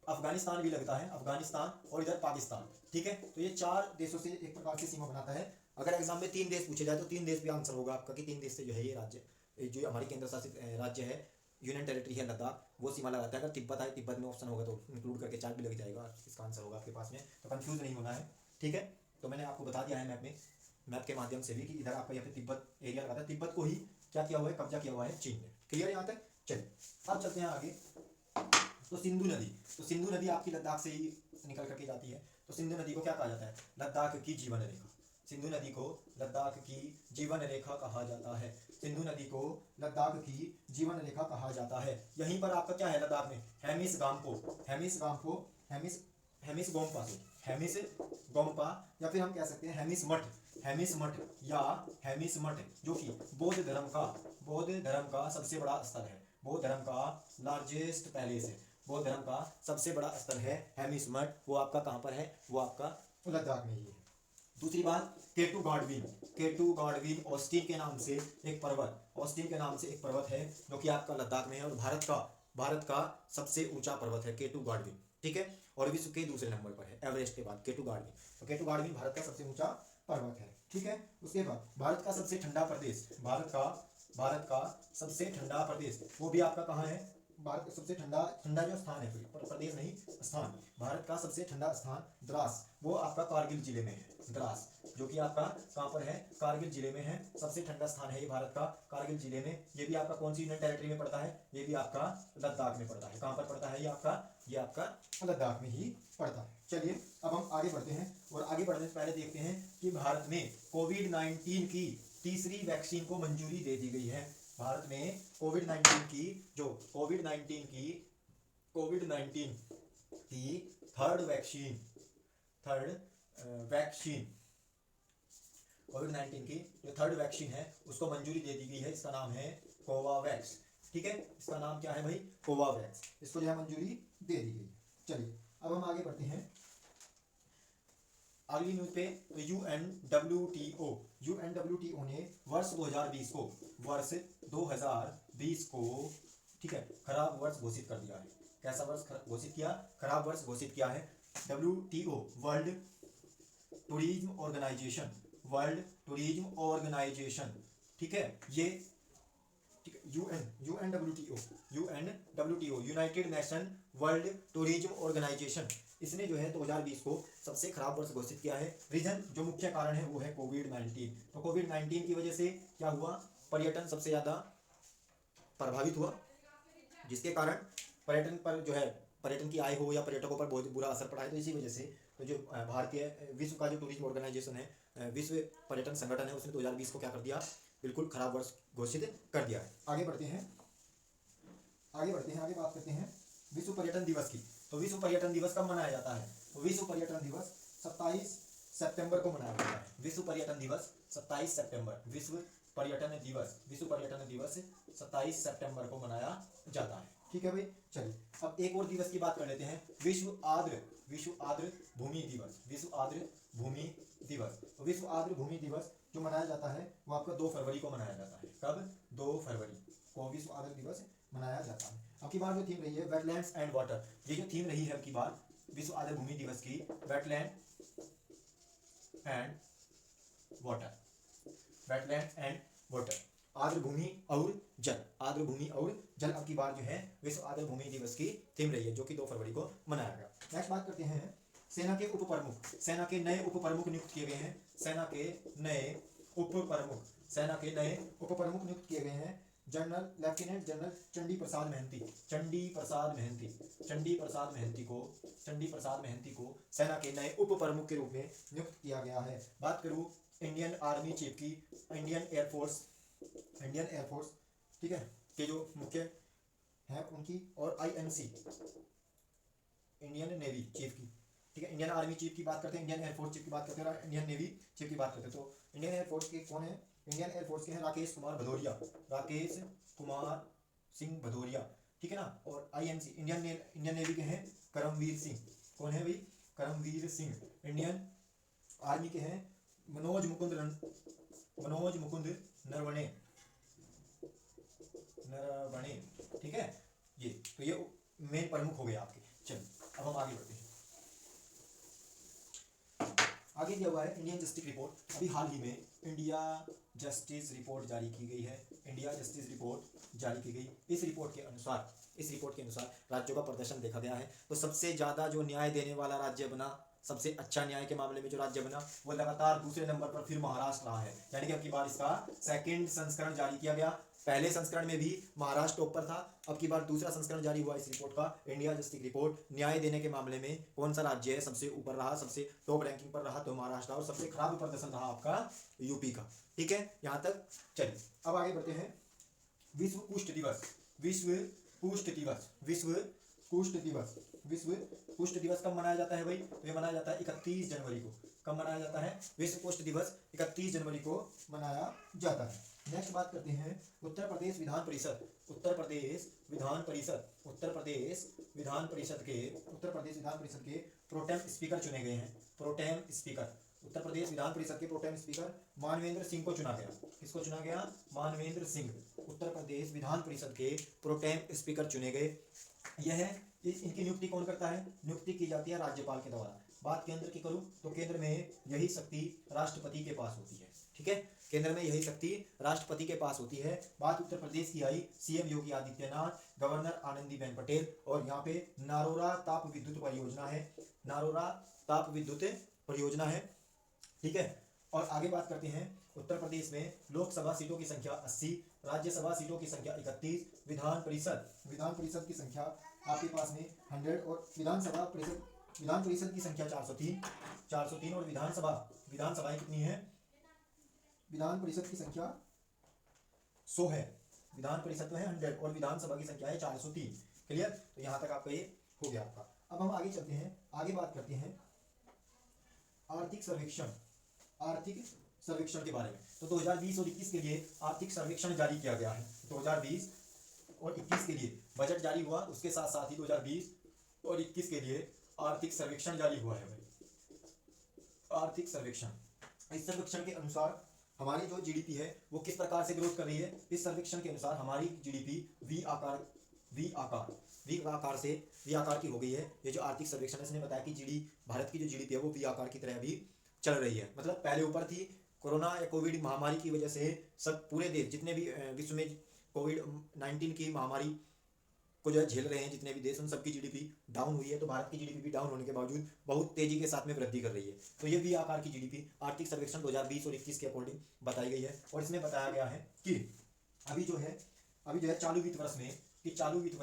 अफगानिस्तान भी लगता है, अफगानिस्तान और इधर पाकिस्तान। ठीक है, तो ये चार देशों से एक प्रकार से सीमा बनाता है। अगर एग्जाम में 3 देश पूछे जाए तो 3 देश भी आंसर होगा आपका कि 3 देश से जो है ये राज्य, जो हमारी केंद्र शासित राज्य है, यूनियन टेरिटरी है लद्दाख, वो सीमा लगाता है। अगर तिब्बत आए, तिब्बत में ऑप्शन होगा तो इंक्लूड करके 4 भी लग जाएगा, इसका आंसर होगा आपके पास में, तो कंफ्यूज नहीं होना है। ठीक है, तो मैंने आपको बता दिया है मैप के माध्यम से भी कि इधर आपका यहाँ पे तिब्बत एरिया लगाता है, तिब्बत को ही क्या किया हुआ है, कब्जा किया हुआ है चीन ने। क्लियर यहाँ तक। चलिए अब चलते हैं आगे। तो सिंधु नदी आपकी लद्दाख से ही निकल करके जाती है। तो सिंधु नदी को क्या कहा जाता है, लद्दाख की जीवन रेखा। सिंधु नदी को लद्दाख की जीवन रेखा कहा जाता है। सिंधु नदी को लद्दाख की जीवन रेखा कहा जाता है। यहीं पर आपका क्या है लद्दाख में, हेमिस गोम्पा या फिर हम कह सकते हैं हेमिस मठ जो कि बौद्ध धर्म का सबसे बड़ा स्थल है, बौद्ध धर्म का लार्जेस्ट पैलेस है, बौद्ध धर्म का सबसे बड़ा स्थल है हेमिस मठ। वो आपका कहाँ पर है, वो आपका लद्दाख में ही है। दूसरी बात, केटू गार्डविन ऑस्टिन के नाम से एक पर्वत है जो कि आपका लद्दाख में है और भारत का सबसे ऊंचा पर्वत है केटू गार्डविन। ठीक है, और विश्व के दूसरे नंबर पर है एवरेस्ट के बाद केटू गार्डविन। तो केटू गार्डविन भारत का सबसे ऊंचा पर्वत है। ठीक है, उसके बाद भारत का सबसे ठंडा प्रदेश, वो भी आपका कहाँ है, भारत का सबसे ठंडा जो स्थान है, प्रदेश नहीं स्थान, भारत का सबसे ठंडा स्थान द्रास, वो आपका कारगिल जिले में है। द्रास जो कि आपका कहाँ पर है, कारगिल जिले में है। सबसे ठंडा स्थान है ये भारत का, कारगिल जिले में। ये भी आपका कौन सी यूनियन टेरिटरी में पड़ता है, ये भी आपका लद्दाख में पड़ता है। कहाँ पर पड़ता है ये आपका लद्दाख में ही पड़ता है। चलिए अब हम आगे बढ़ते हैं, और आगे बढ़ने से पहले देखते हैं कि भारत में कोविड-19 की तीसरी वैक्सीन को मंजूरी दे दी गई है। भारत में कोविड-19 की थर्ड वैक्सीन कोविड-19 की जो थर्ड वैक्सीन है उसको मंजूरी दे दी गई है। इसका नाम है कोवावैक्स। ठीक है, इसका नाम क्या है भाई, कोवावैक्स। इसको जो है मंजूरी दे दी गई। चलिए अब हम आगे बढ़ते हैं अगली न्यूज पे। तो यूएनडब्ल्यूटीओ ने वर्ष 2020 को ठीक है खराब वर्ष घोषित कर दिया है। कैसा वर्ष घोषित किया, खराब वर्ष घोषित किया है। WTO वर्ल्ड टूरिज्म ऑर्गेनाइजेशन ठीक है, ये UNWTO united nation world tourism organisation, इसने जो है 2020 को सबसे खराब वर्ष घोषित किया है। रीजन जो मुख्य कारण है वो है कोविड-19। तो कोविड-19 की वजह से क्या हुआ, पर्यटन सबसे ज्यादा प्रभावित हुआ, जिसके कारण पर्यटन पर जो है पर्यटन की आय हो या पर्यटकों पर बहुत बुरा असर पड़ा है। तो इसी वजह से तो जो भारतीय विश्व का जो टूरिज्म ऑर्गेनाइजेशन है, विश्व पर्यटन संगठन है, उसने 2020 को क्या कर दिया, बिल्कुल खराब वर्ष घोषित कर दिया है। आगे बढ़ते हैं। आगे बढ़ते हैं, आगे बात करते हैं विश्व पर्यटन दिवस की। तो विश्व पर्यटन दिवस कब मनाया जाता है? तो विश्व पर्यटन दिवस 27 सितंबर को मनाया जाता है। विश्व पर्यटन दिवस 27 सितंबर, विश्व पर्यटन दिवस 27 सितंबर को मनाया जाता है। ठीक है भाई, चलिए अब एक और दिवस की बात कर लेते हैं, विश्व आर्द्र भूमि दिवस। विश्व आर्द्र भूमि दिवस, तो विश्व आर्द्र भूमि दिवस जो मनाया जाता है वो आपका 2 फरवरी को मनाया जाता है। कब? 2 फरवरी को विश्व आर्द्र दिवस मनाया जाता है। अब की बार जो थीम रही है वेटलैंड्स एंड वाटर, ये जो थीम रही है अब की बार विश्व आर्द्र भूमि दिवस की, wetland and water, wetland and water, आर्द्र भूमि और जल, आर्द्र भूमि और जल अब की बार जो है विश्व आर्द्र भूमि दिवस की थीम रही है, जो कि 2 फरवरी को मनाया गया। नेक्स्ट बात करते हैं सेना के उप प्रमुख, सेना के नए उप प्रमुख नियुक्त किए गए हैं। सेना के नए उप प्रमुख, सेना के नए उप प्रमुख नियुक्त किए गए हैं। जनरल लेफ्टिनेंट जनरल चंडी प्रसाद महंती, चंडी प्रसाद महंती, चंडी प्रसाद महंती को, चंडी प्रसाद महंती को सेना के नए उप प्रमुख के रूप में नियुक्त किया गया है। बात करूं इंडियन आर्मी चीफ की, इंडियन एयरफोर्स, इंडियन एयरफोर्स ठीक है के जो मुख्य है उनकी, और आईएनसी इंडियन नेवी चीफ की, ठीक है। इंडियन आर्मी चीफ की बात करते हैं, इंडियन एयरफोर्स चीफ की बात करते हैं, और इंडियन नेवी चीफ की बात करते हैं। तो इंडियन एयरफोर्स के कौन है? इंडियन एयरफोर्स के हैं राकेश कुमार भदौरिया, राकेश कुमार सिंह भदौरिया, ठीक है ना। और आईएनसी इंडियन नेवी के हैं करमवीर सिंह, कौन है भाई? करमवीर सिंह। इंडियन आर्मी के हैं मनोज मुकुंद नरवणे, ठीक है। ये तो ये मेन प्रमुख हो गए आपके। चलिए अब हम आगे बढ़ते हैं। आगे दिया हुआ है इंडियन जस्टिस रिपोर्ट। अभी हाल ही में इंडिया जस्टिस रिपोर्ट जारी की गई है, इंडिया जस्टिस रिपोर्ट जारी की गई। इस रिपोर्ट के अनुसार राज्यों का प्रदर्शन देखा गया है। तो सबसे ज़्यादा जो न्याय देने वाला राज्य बना, सबसे अच्छा न्याय के मामले में जो राज्य बना, वो लगातार दूसरे नंबर पर फिर महाराष्ट्र रहा है। यानी कि अब की बार इसका सेकंड संस्करण जारी किया गया। पहले संस्करण में भी महाराष्ट्र टॉप पर था, अब की बार दूसरा संस्करण जारी हुआ इस रिपोर्ट का, इंडिया जस्टिस रिपोर्ट। न्याय देने के मामले में कौन सा राज्य है सबसे ऊपर रहा, सबसे टॉप रैंकिंग पर रहा? तो महाराष्ट्र। और सबसे खराब प्रदर्शन रहा आपका यूपी का। ठीक है, यहाँ तक। चलिए अब आगे बढ़ते हैं। विश्व कुष्ठ दिवस, विश्व कुष्ठ दिवस, विश्व कुष्ठ दिवस, विश्व कुष्ठ दिवस कब मनाया जाता है भाई? तो ये मनाया जाता है 31 जनवरी को। कब मनाया जाता है? विश्व कुष्ठ दिवस 31 जनवरी को मनाया जाता है। नेक्स्ट बात करते हैं उत्तर प्रदेश विधान परिषद, उत्तर प्रदेश विधान परिषद, उत्तर प्रदेश विधान परिषद के प्रोटेम स्पीकर चुने गए हैं। प्रोटेम स्पीकर, उत्तर प्रदेश विधान परिषद के प्रोटेम स्पीकर मानवेंद्र सिंह को चुना गया। किसको चुना गया? मानवेंद्र सिंह। उत्तर प्रदेश विधान परिषद के प्रोटेम स्पीकर चुने गए। यह इनकी नियुक्ति कौन करता है? नियुक्ति की जाती है राज्यपाल के द्वारा। बात केंद्र की करूं तो केंद्र में यही शक्ति राष्ट्रपति के पास होती है। ठीक है, केंद्र में यही शक्ति राष्ट्रपति के पास होती है। बात उत्तर प्रदेश की आई, सीएम योगी आदित्यनाथ, गवर्नर आनंदीबेन पटेल, और यहाँ पे नारोरा ताप विद्युत परियोजना है, नारोरा ताप विद्युत परियोजना है। ठीक है, और आगे बात करते हैं उत्तर प्रदेश में लोकसभा सीटों की संख्या 80, राज्यसभा सीटों की संख्या 31, विधान परिषद की संख्या आपके पास में 100, और विधान परिषद की संख्या 403, और विधानसभाएं कितनी है? विधान परिषद की संख्या 100 है, विधान परिषद में है 100 और विधानसभा की संख्या है 403। क्लियर? तो यहाँ तक आपका ये हो गया आपका। अब हम आगे चलते हैं, आगे बात करते हैं आर्थिक सर्वेक्षण के बारे में। तो 2020 और 21 के लिए आर्थिक सर्वेक्षण जारी किया गया है। 2020 और 21 के लिए बजट जारी हुआ, उसके साथ साथ ही 2020 और 21 के लिए आर्थिक सर्वेक्षण जारी हुआ है भाई। आर्थिक सर्वेक्षण, इस सर्वेक्षण के अनुसार हमारी जो जीडीपी है वो किस प्रकार से ग्रोथ कर रही है। इस सर्वेक्षण के अनुसार हमारी जीडीपी वी आकार की हो गई है। ये जो आर्थिक सर्वेक्षण है इसने बताया कि भारत की जो जीडीपी है वो वी आकार की तरह भी चल रही है। मतलब पहले ऊपर थी, कोरोना या कोविड महामारी की वजह से सब पूरे देश, जितने भी विश्व में कोविड-19 की महामारी को जो है झेल रहे हैं जितने भी देश, उन सबकी जीडीपी डाउन हुई है। तो भारत की जीडीपी भी डाउन होने के बावजूद बहुत तेजी के साथ में वृद्धि कर रही है। तो ये वी आकार की जीडीपी आर्थिक सर्वेक्षण 2020 और 21 के अकॉर्डिंग बताई गई है। और इसमें बताया गया है कि अभी जो है चालू वित्त वर्ष में, कि चालू वित्त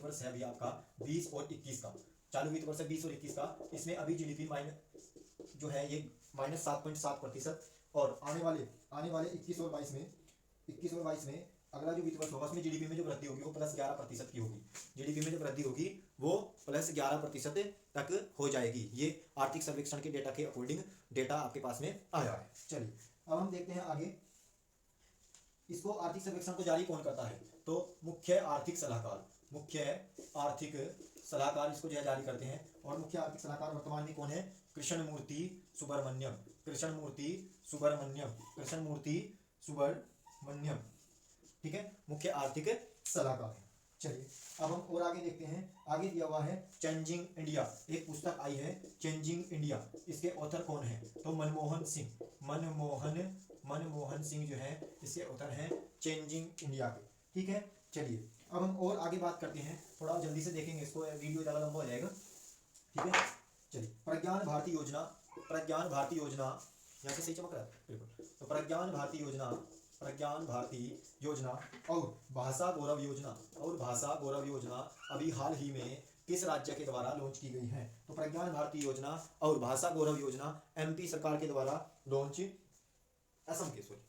वर्ष है अभी आपका 20 और 21 का, चालू वित्त वर्ष 20 और 21 का, इसमें अभी जीडीपी जो है ये -7.7%, और आने वाले 21 और 22 में अगला जो वित्त वर्ष होगा उसमें जीडीपी में जो वृद्धि होगी वो +11% की होगी। जीडीपी में जो वृद्धि होगी वो +11% तक हो जाएगी। ये आर्थिक सर्वेक्षण के डेटा के अकॉर्डिंग डेटा आपके पास में आया है। चलिए अब हम देखते हैं आगे, इसको आर्थिक सर्वेक्षण को जारी कौन करता है? तो मुख्य आर्थिक सलाहकार, मुख्य आर्थिक सलाहकार इसको जो है जारी करते हैं। और मुख्य आर्थिक सलाहकार वर्तमान में कौन है? कृष्णमूर्ति सुब्रमण्यम, कृष्णमूर्ति सुब्रमण्यम, कृष्णमूर्ति सुब्रमण्यम, ठीक है, मुख्य आर्थिक सलाहकार है। चलिए अब हम और आगे देखते हैं। आगे दिया हुआ है चेंजिंग इंडिया, एक पुस्तक आई है चेंजिंग इंडिया, इसके ऑथर कौन है? तो मनमोहन सिंह, मनमोहन सिंह जो है इसके ऑथर हैं चेंजिंग इंडिया के, ठीक है। चलिए अब हम और आगे बात करते हैं, थोड़ा जल्दी से देखेंगे इसको, वीडियो ज़्यादा लंबा हो जाएगा, ठीक है। चलिए प्रज्ञान भारती योजना, प्रज्ञान भारती योजना, यहाँ से सही चमक रहा है बिल्कुल। तो प्रज्ञान भारती योजना, प्रज्ञान भारती योजना और भाषा गौरव योजना, और भाषा गौरव योजना अभी हाल ही में किस राज्य के द्वारा लॉन्च की गई है? तो प्रज्ञान भारती योजना और भाषा गौरव योजना एमपी सरकार के द्वारा लॉन्च, असम के सॉरी,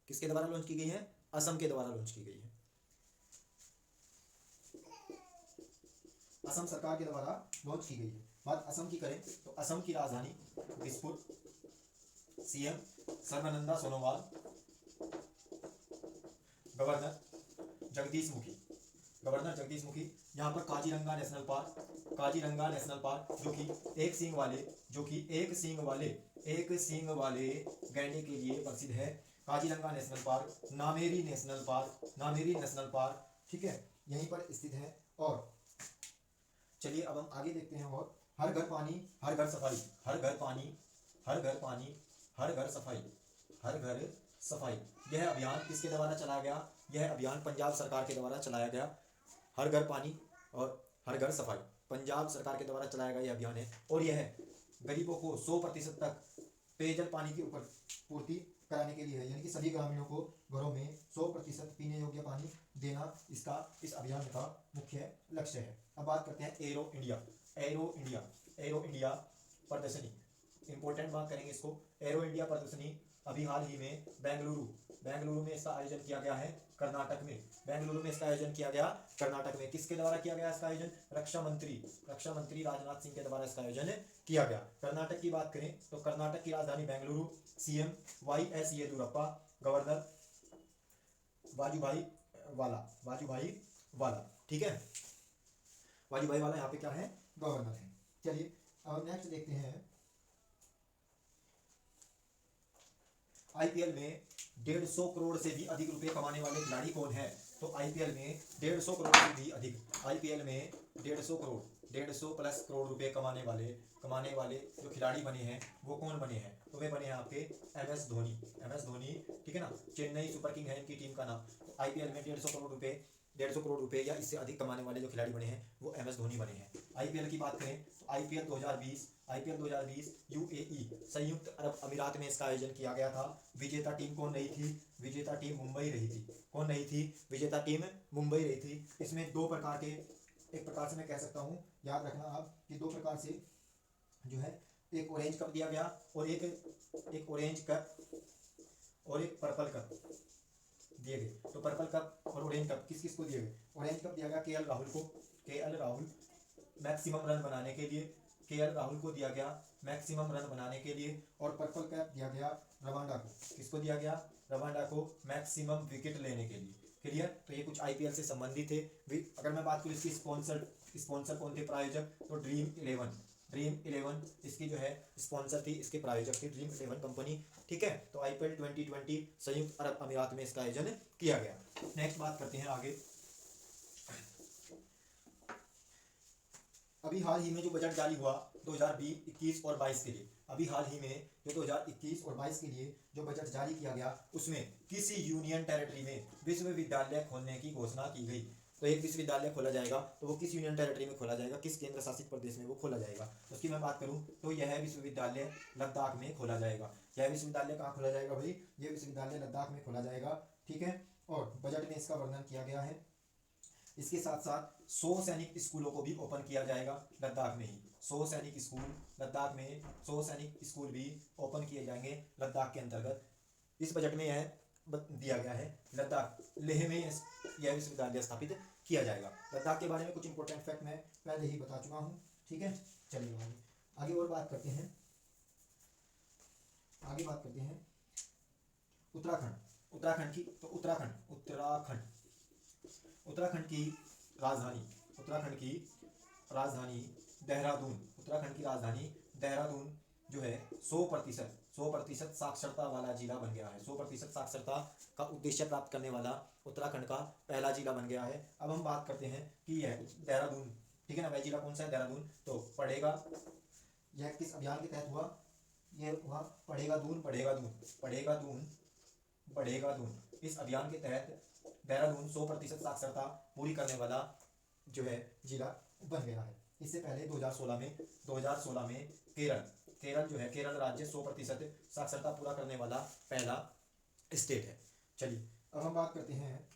किसके द्वारा लॉन्च की गई है? असम के द्वारा लॉन्च की गई है, असम सरकार के द्वारा लॉन्च की गई है। बात असम की करें तो असम की राजधानी Dispur, CM Sarbananda Sonowal, governor Jagdish Mukhi, governor Jagdish Mukhi. यहाँ पर Kaziranga national park, Kaziranga national park जो कि एक सींग वाले, जो कि एक सींग वाले, एक सींग वाले गैंडे के लिए प्रसिद्ध है। Kaziranga national park, Nameri national park, Nameri national park, ठीक है, यहीं पर स्थित है। और चलिए अब हम आगे देखते हैं। और हर घर पानी हर घर सफाई, हर घर पानी हर घर पानी हर घर सफाई, हर घर सफाई, यह अभियान किसके द्वारा चलाया गया? यह अभियान पंजाब सरकार के द्वारा चलाया गया। हर घर पानी और हर घर सफाई पंजाब सरकार के द्वारा चलाया गया यह अभियान है। और यह गरीबों को 100% तक पेयजल पानी की ऊपर पूर्ति कराने के लिए है, यानी कि सभी ग्रामीणों को घरों में 100% पीने योग्य पानी देना इसका, इस अभियान का मुख्य लक्ष्य है। अब बात करते हैं arrow India, arrow India, arrow India प्रदर्शनी, इंपॉर्टेंट बात करेंगे इसको। एरो इंडिया प्रदर्शनी अभी हाल ही में बेंगलुरु में इसका आयोजन किया गया है, कर्नाटक में, बेंगलुरु में इसका आयोजन किया गया कर्नाटक में। किसके द्वारा किया गया इसका आयोजन? रक्षा मंत्री राजनाथ सिंह के द्वारा इसका आयोजन किया गया। कर्नाटक की बात करें तो कर्नाटक की राजधानी Bengaluru, CM YS Yediyurappa, governor Vajubhai Vala, ठीक है, वाजुभाई वाला यहाँ पे क्या है? गवर्नर है। चलिए अब नेक्स्ट देखते हैं, आईपीएल में 150 करोड़ से भी अधिक रुपए कमाने वाले खिलाड़ी कौन है? तो आईपीएल में 150 करोड़ से भी अधिक, आईपीएल में 150 करोड़, 150+ करोड़ रुपए कमाने वाले जो खिलाड़ी बने हैं वो कौन बने हैं? तो वे बने हैं आपके एमएस धोनी, ठीक है ना, चेन्नई सुपर किंग है इनकी टीम का नाम। तो आईपीएल में 150 करोड़ रुपए या इससे अधिक कमाने वाले जो खिलाड़ी बने हैं वो एमएस धोनी बने हैं। आईपीएल की बात करें तो आईपीएल 2020 यूएई संयुक्त अरब अमीरात में इसका आयोजन किया गया था। विजेता टीम कौन रही थी? विजेता टीम मुंबई रही थी। कौन रही थी? विजेता टीम मुंबई रही थी। इसमें दो प्रकार के, एक प्रकार से मैं कह सकता हूँ, याद रखना आप कि दो प्रकार से जो है, एक ऑरेंज कप दिया गया और एक ऑरेंज कप और एक पर्पल कप दिए गए। तो पर्पल कप और ऑरेंज कप किस किस को दिए गए? ऑरेंज कप दिया गया केएल राहुल को, केएल राहुल मैक्सिमम रन बनाने के लिए, केएल राहुल को दिया गया मैक्सिमम रन बनाने के लिए। और पर्पल कैप दिया गया रवांडा को, किसको दिया गया? रवांडा को मैक्सिमम विकेट लेने के लिए। क्लियर? तो ये कुछ आईपीएल से संबंधित थे। अगर मैं बात करूँ इसकी स्पॉन्सर कौन थे, प्रायोजक? तो ड्रीम 11 इसकी जो है स्पॉन्सर थी, इसके प्रायोजक थी ड्रीम 11 कंपनी, ठीक है। तो आईपीएल 2020 संयुक्त अरब अमीरात में इसका आयोजन किया गया। नेक्स्ट बात करते हैं आगे। अभी हाल ही में जो बजट जारी हुआ 2021 और 22 के लिए, अभी हाल ही में जो 2021 और 22 के लिए जो बजट जारी किया गया उसमें किसी यूनियन टेरिटरी में विश्वविद्यालय खोलने की घोषणा की गई। तो एक विश्वविद्यालय खोला जाएगा, तो वो किस यूनियन टेरिटरी में खोला जाएगा, किस केंद्र शासित प्रदेश में वो खोला जाएगा? उसकी मैं बात करूं तो यह विश्वविद्यालय लद्दाख में खोला जाएगा। यह विश्वविद्यालय कहाँ खोला जाएगा भाई? ये विश्वविद्यालय लद्दाख में खोला जाएगा, ठीक है। और बजट में इसका वर्णन किया गया है। इसके साथ साथ 100 सैनिक स्कूलों को भी ओपन किया जाएगा लद्दाख में ही, 100 सैनिक स्कूल लद्दाख में 100 सैनिक स्कूल भी ओपन किए जाएंगे लद्दाख के अंतर्गत। इस बजट में यह दिया गया है लद्दाख लेह में यह विश्वविद्यालय स्थापित किया जाएगा। लद्दाख के बारे में कुछ इंपॉर्टेंट फैक्ट मैं पहले ही बता चुका हूँ। ठीक है, चलिए आगे आगे और बात करते हैं। आगे बात करते हैं उत्तराखंड। उत्तराखंड की तो उत्तराखंड की राजधानी देहरादून। उत्तराखंड की राजधानी देहरादून जो है 100% साक्षरता वाला जिला बन गया है। 100% साक्षरता का उद्देश्य प्राप्त करने वाला उत्तराखंड का पहला जिला बन गया है। अब हम बात करते हैं कि यह देहरादून, ठीक है ना, वह जिला कौन सा है, देहरादून। तो पढ़ेगा, यह किस अभियान के तहत हुआ, यह हुआ पढ़ेगा दून। इस अभियान के तहत देहरादून 100% साक्षरता पूरी करने वाला जो है जिला बन गया है। इससे पहले 2016 में केरल जो है, केरल राज्य 100% साक्षरता पूरा करने वाला पहला स्टेट है। चलिए अब हम बात करते हैं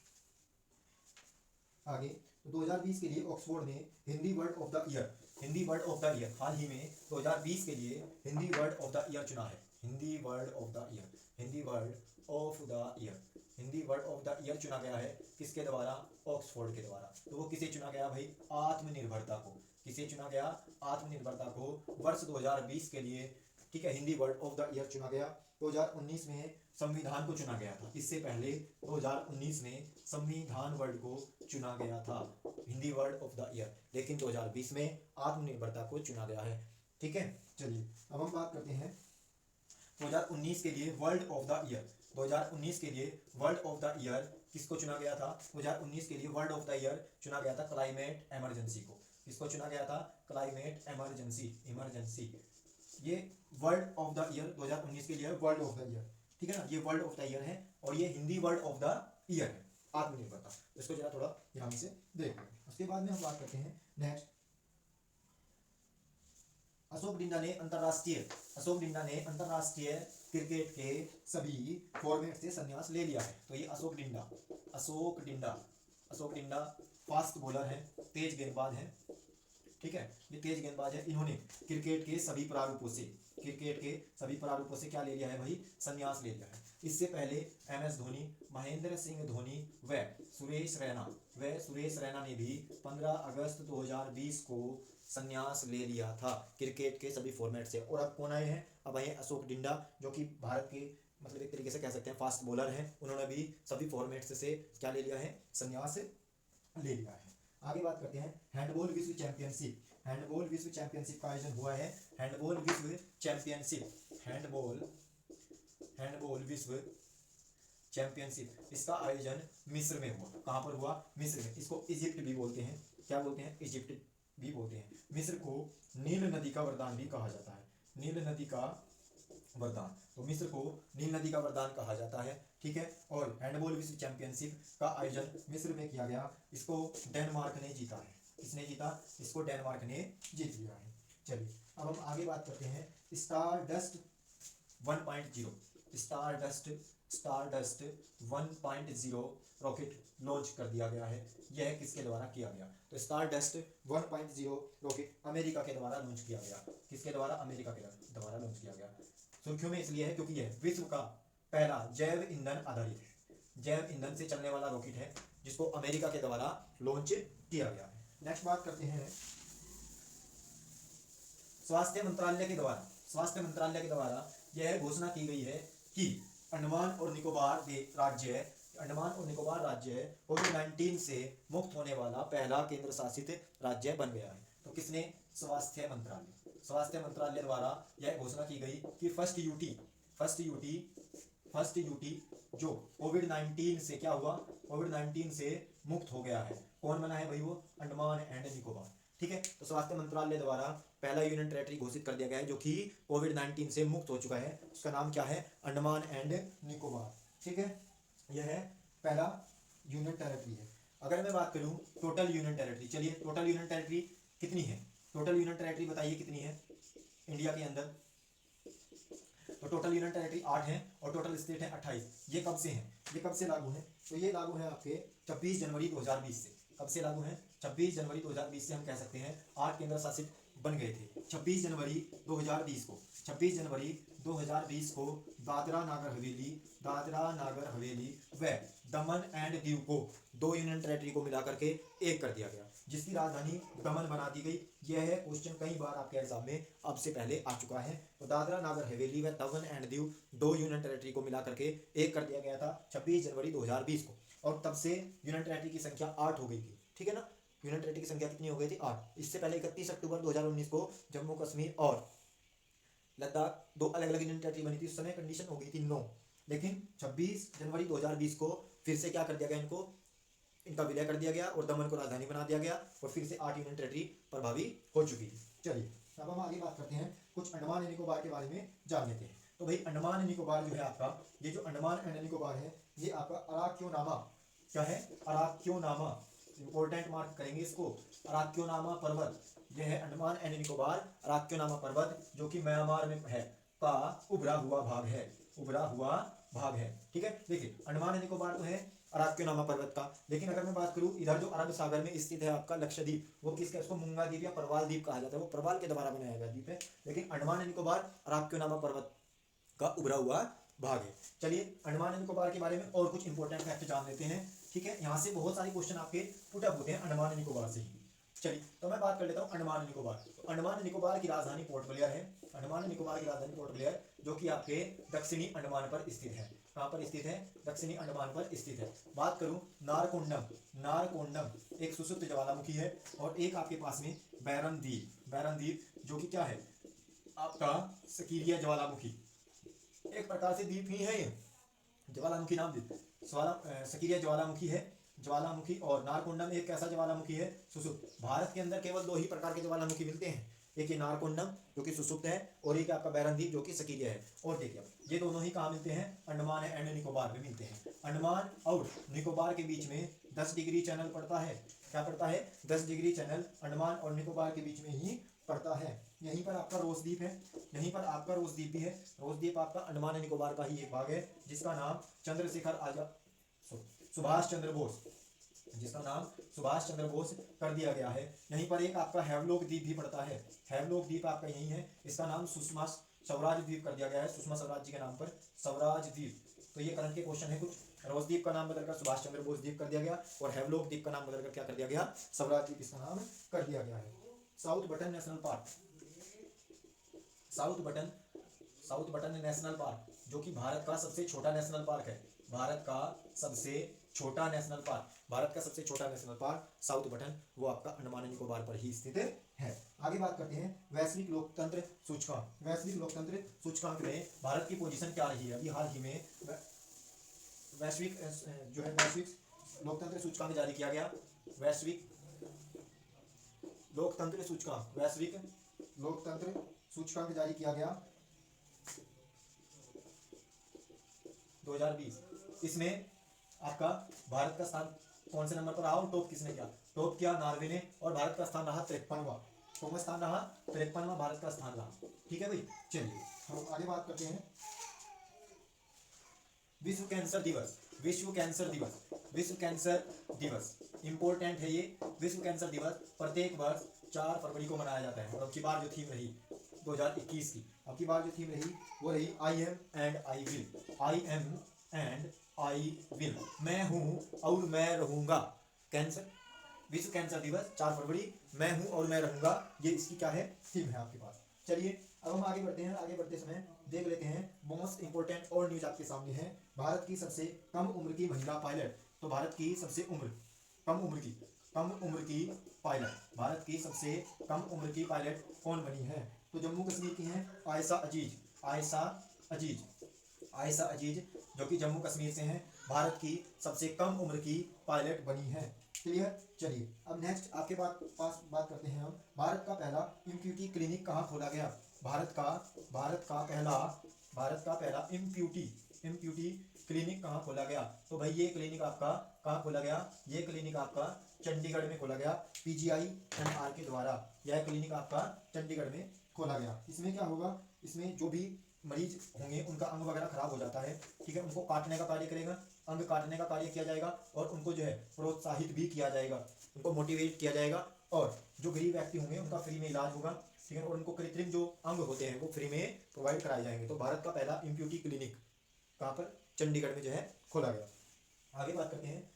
आगे। तो 2020 के लिए ऑक्सफोर्ड ने Hindi word of the year हाल ही में 2020 के लिए Hindi word of the year चुना है। Hindi word of the year चुना गया है किसके द्वारा, ऑक्सफोर्ड के द्वारा। तो वो किसे चुना गया भाई, आत्मनिर्भरता को। किसे चुना गया, आत्मनिर्भरता को वर्ष 2020 के लिए, ठीक है, Hindi word of the year चुना गया। 2019 में संविधान को चुना गया था। इससे पहले 2019 में संविधान वर्ड को चुना गया था Hindi word of the year, लेकिन 2020 में आत्मनिर्भरता को चुना गया है। ठीक है, चलिए अब हम बात करते हैं 2019 के लिए वर्ल्ड ऑफ द ईयर। 2019 के लिए वर्ल्ड ऑफ द ईयर किसको चुना गया था, 2019 के लिए वर्ल्ड ऑफ द ईयर चुना गया था क्लाइमेट इमरजेंसी को। किसको चुना गया था, क्लाइमेट इमरजेंसी। ये वर्ल्ड ऑफ द ईयर 2019 के लिए वर्ल्ड ऑफ द ईयर, ठीक है ना, ये वर्ल्ड ऑफ द ईयर है और ये Hindi world of the year है, आत्मनिर्भरता। इसको जरा थोड़ा ध्यान से देख लें। उसके बाद में हम बात करते हैं नेक्स्ट, अशोक डिंडा ने अंतरराष्ट्रीय क्रिकेट के सभी फॉर्मेट से संन्यास ले लिया है। तो ये अशोक डिंडा फास्ट बॉलर है, तेज गेंदबाज है, ठीक है, ये तेज गेंदबाज है। इन्होंने क्रिकेट के सभी प्रारूपों से क्या ले लिया है भाई, संन्यास ले लिया है। इससे पहले MS धोनी, महेंद्र सिंह धोनी व सुरेश रैना ने भी 15 अगस्त 2020 को संन्यास ले लिया था क्रिकेट के सभी फॉर्मेट से। और अब कौन आए हैं, अब आए अशोक डिंडा, जो कि भारत के मतलब एक तरीके से कह सकते हैं फास्ट बॉलर हैं। उन्होंने भी सभी फॉर्मेट्स से क्या ले लिया है, संन्यास ले लिया है। आगे बात करते हैं हैंडबॉल विश्व चैंपियनशिप का आयोजन हुआ है। हैंडबॉल विश्व चैंपियनशिप इसका आयोजन मिस्र में हुआ। कहाँ पर हुआ, मिस्र में। इसको इजिप्ट भी बोलते हैं, क्या बोलते हैं, इजिप्ट भी बोलते हैं। मिस्र को नील नदी का वरदान भी कहा जाता है, नील नदी का वरदान। तो मिस्र को नील नदी का वरदान कहा जाता है, ठीक है। और हैंडबॉल विश्व चैंपियनशिप का आयोजन मिस्र में किया गया। इसको डेनमार्क ने जीता है। किसने जीता, इसको डेनमार्क ने जीत लिया है। चलिए अब हम आगे बात करते हैं स्टारडस्ट 1.0 रॉकेट लॉन्च कर दिया गया है। यह किसके द्वारा किया गया, तो स्टारडस्ट 1.0 रॉकेट अमेरिका के द्वारा लॉन्च किया गया। किसके द्वारा, अमेरिका के द्वारा लॉन्च किया गया। सुर्खियों में इसलिए है क्योंकि यह विश्व का पहला जैव ईंधन से चलने वाला रॉकेट है, जिसको अमेरिका के द्वारा लॉन्च किया गया है। नेक्स्ट बात करते हैं स्वास्थ्य मंत्रालय के द्वारा यह घोषणा की गई है कि अंडमान और निकोबार राज्य कोविड-19 से मुक्त होने वाला पहला केंद्र शासित राज्य बन गया है। तो किसने, स्वास्थ्य मंत्रालय द्वारा यह घोषणा की गई कि फर्स्ट यूटी जो कोविड-19 से क्या हुआ, कोविड-19 से मुक्त हो गया है। कौन बना है भाई, वो अंडमान एंड निकोबार, ठीक है। तो स्वास्थ्य मंत्रालय द्वारा पहला यूनियन टेरिटरी घोषित कर दिया गया है जो कि कोविड-19 से मुक्त हो चुका है। उसका नाम क्या है, अंडमान एंड निकोबार, ठीक है। यह है पहला यूनियन टेरिटरी है। अगर मैं बात करूं टोटल यूनियन टेरिटरी, चलिए टोटल यूनियन टेरिटरी कितनी है, टोटल यूनियन टेरिटरी बताइए कितनी है इंडिया के अंदर। तो टोटल यूनियन टेरिटरी 8 है और टोटल स्टेट है 28। ये कब से है, ये कब से लागू है, तो ये लागू है आपके 26 जनवरी 2020 से। कब से लागू है, 26 जनवरी 2020 से हम कह सकते हैं 8 केंद्र शासित बन गए थे। 26 जनवरी 2020 को 26 जनवरी 2020 को दादरा नागर हवेली व दमन एंड दीव को दो यूनियन टेरेटरी को मिलाकर के एक कर दिया गया, जिसकी राजधानी दमन बना दी गई। यह है क्वेश्चन कई बार आपके एग्जाम में अब से पहले आ चुका है। तो दादरा नागर हवेली व दमन एंड दीव दो यूनियन टेरेटरी को मिलाकर के एक कर दिया गया था 26 जनवरी 2020 को, और तब से यूनियन टेरेटरी की संख्या 8 हो गई थी। ठीक है ना, यूनियन टेरेटरी की संख्या कितनी हो गई थी? 8। इससे पहले 31 अक्टूबर 2019 को जम्मू कश्मीर और लद्दाख दो अलग अलग यूनियन टेरेटरी बनी थी। उस समय कंडीशन हो गई थी 9, लेकिन 26 जनवरी 2020 को फिर से क्या कर दिया गया, इनका विलय कर दिया गया और दमन को राजधानी बना दिया गया, और फिर से 8 यूनियन टेरेटरी प्रभावी हो चुकी थी। चलिए अब हम आगे बात करते हैं, कुछ अंडमान एंड निकोबार के बारे में जान लेते हैं। तो भाई अंडमान एंड निकोबार जो है आपका, ये जो अंडमान एंड निकोबार है, ये आपका अराक्योनामा, क्या है? अराक्योनामा, इंपॉर्टेंट मार्क करेंगे इसको। अराक्योनामा पर्वत, यह है अंडमान एंड निकोबार अराक्योनामा पर्वत, जो कि म्यांमार में है, का उभरा हुआ भाग है, उभरा हुआ भाग है। ठीक है, देखिए अंडमान एंड निकोबार तो है अराक्योनामा पर्वत का, लेकिन अगर मैं बात करूं इधर जो अरब सागर में स्थित है आपका लक्षद्वीप, वो किसका, इसको मूंगा द्वीप या परवाल द्वीप कहा जाता है, वो परवाल के द्वारा बनाया गया द्वीप है, लेकिन अंडमान एंड निकोबार अराक्योनामा पर्वत का उभरा हुआ भाग है। चलिए अंडमान एंड निकोबार के बारे में और कुछ इंपॉर्टेंट फैक्ट जान लेते हैं। ठीक है, यहाँ से बहुत सारे क्वेश्चन आपके पुट अप होते हैं अंडमान एंड निकोबार से ही। चलिए तो मैं बात कर लेता हूँ अंडमान एंड निकोबार। तो अंडमान एंड निकोबार की राजधानी पोर्ट ब्लेयर है। अंडमान एंड निकोबार की राजधानी पोर्ट ब्लेयर, जो कि आपके दक्षिणी अंडमान पर स्थित है। कहाँ पर स्थित है? दक्षिणी अंडमान पर स्थित है। बात करूं नारकोंडम, नारकोंडम एक सुसुप्त ज्वालामुखी है, और एक आपके पास में बैरन द्वीप, बैरन द्वीप जो कि क्या है आपका सक्रिय ज्वालामुखी, एक प्रकार से द्वीप ही है ये, ज्वालामुखी नाम द्वीप, सक्रिय ज्वालामुखी है, ज्वालामुखी। और नारकोंडम एक कैसा ज्वालामुखी है? सुसुप्त। भारत के अंदर केवल 2 ही प्रकार के ज्वालामुखी मिलते हैं, एक ये नारकोंडम जो कि सुसुप्त है, और एक आपका बैरन द्वीप जो कि सक्रिय है। और देखिए ये दोनों ही कहाँ मिलते हैं? अंडमान एंड निकोबार में मिलते हैं। अंडमान और निकोबार के बीच में 10 डिग्री चैनल पड़ता है। क्या पड़ता है? 10 डिग्री चैनल अंडमान और निकोबार के बीच में ही पड़ता है। यहीं पर आपका रोज द्वीप है, यहीं पर आपका रोज द्वीप भी है। रोज द्वीप आपका अंडमान और निकोबार का ही एक भाग है, जिसका नाम चंद्रशेखर आजाद, सुभाष चंद्र बोस, जिसका नाम सुभाष चंद्र बोस कर दिया गया है। यहीं पर एक आपका हैवलॉक द्वीप भी पड़ता है, हैवलॉक द्वीप आपका यही है, इसका नाम सुषमा स्वराज द्वीप कर दिया गया है, सुषमा स्वराज जी के नाम पर स्वराज द्वीप। तो ये करंट के क्वेश्चन है कुछ। रोज द्वीप का नाम बदलकर सुभाष चंद्र बोस द्वीप कर दिया गया, और हैवलॉक द्वीप का नाम बदलकर क्या कर दिया गया? स्वराज द्वीप इसका नाम कर दिया गया है। South button national park, south button national park, जो कि भारत का सबसे छोटा नेशनल पार्क है, भारत का सबसे छोटा नेशनल पार्क, भारत का सबसे छोटा नेशनल पार्क साउथ बटन, वो आपका अंडमान एंड निकोबार पर ही स्थित है। आगे बात करते हैं वैश्विक लोकतंत्र सूचकांक। वैश्विक लोकतंत्र सूचकांक में भारत की पोजीशन क्या रही है? अभी हाल ही में वैश्विक लोकतंत्र सूचकांक जारी किया गया, वैश्विक लोकतंत्र सूचकांक जारी किया गया 2020। इसमें आपका भारत का स्थान कौन से नंबर पर रहा और टॉप किसने किया? टॉप किया नॉर्वे ने, और भारत का स्थान रहा 53वां। कौन सा स्थान रहा? 53वां भारत का स्थान रहा। ठीक है भाई, चलिए हम आगे बात करते हैं। विश्व कैंसर दिवस, विश्व कैंसर दिवस, विश्व कैंसर दिवस इंपॉर्टेंट है ये। विश्व कैंसर दिवस प्रत्येक वर्ष 4 फरवरी को मनाया जाता है। और अब की बार जो थीम रही 2021 की, अब की बार जो थीम रही वो रही I am and I will, I am and I will, मैं हूं और मैं रहूंगा। कैंसर, विश्व कैंसर दिवस 4 फरवरी, मैं हूं और मैं रहूंगा, ये इसकी क्या है? थीम है आपके पास। चलिए अब हम आगे बढ़ते हैं। आगे बढ़ते समय देख लेते हैं मोस्ट इंपोर्टेंट और न्यूज आपके सामने है। भारत की सबसे कम उम्र की महिला पायलट, तो भारत की सबसे कम उम्र की पायलट, भारत की सबसे कम उम्र की पायलट कौन बनी है? तो जम्मू कश्मीर की हैं आयशा अजीज, आयशा अजीज जो कि जम्मू कश्मीर से हैं, भारत की सबसे कम उम्र की पायलट बनी है। क्लियर? चलिए अब नेक्स्ट आपके पास बात करते हैं हम, भारत का पहला इम्प्यूटी क्लिनिक कहाँ खोला गया? भारत का पहला इम्प्यूटी क्लिनिक कहाँ खोला गया? तो भाई ये क्लिनिक आपका कहाँ खोला गया? ये क्लिनिक आपका चंडीगढ़ में खोला गया, PGI-NR के द्वारा। यह क्लिनिक आपका चंडीगढ़ में खोला गया। इसमें क्या होगा? इसमें जो भी मरीज होंगे उनका अंग वगैरह खराब हो जाता है, ठीक है, उनको काटने का कार्य करेगा, अंग काटने का कार्य किया जाएगा, और उनको जो है प्रोत्साहित भी किया जाएगा, उनको मोटिवेट किया जाएगा, और जो गरीब व्यक्ति होंगे उनका फ्री में इलाज होगा, ठीक है, और उनको कृत्रिम जो अंग होते हैं वो फ्री में प्रोवाइड कराए जाएंगे। तो भारत का पहला इम्प्यूटी क्लिनिक कहाँ पर, चंडीगढ़ में जो है खोला गया। आगे बात करते हैं,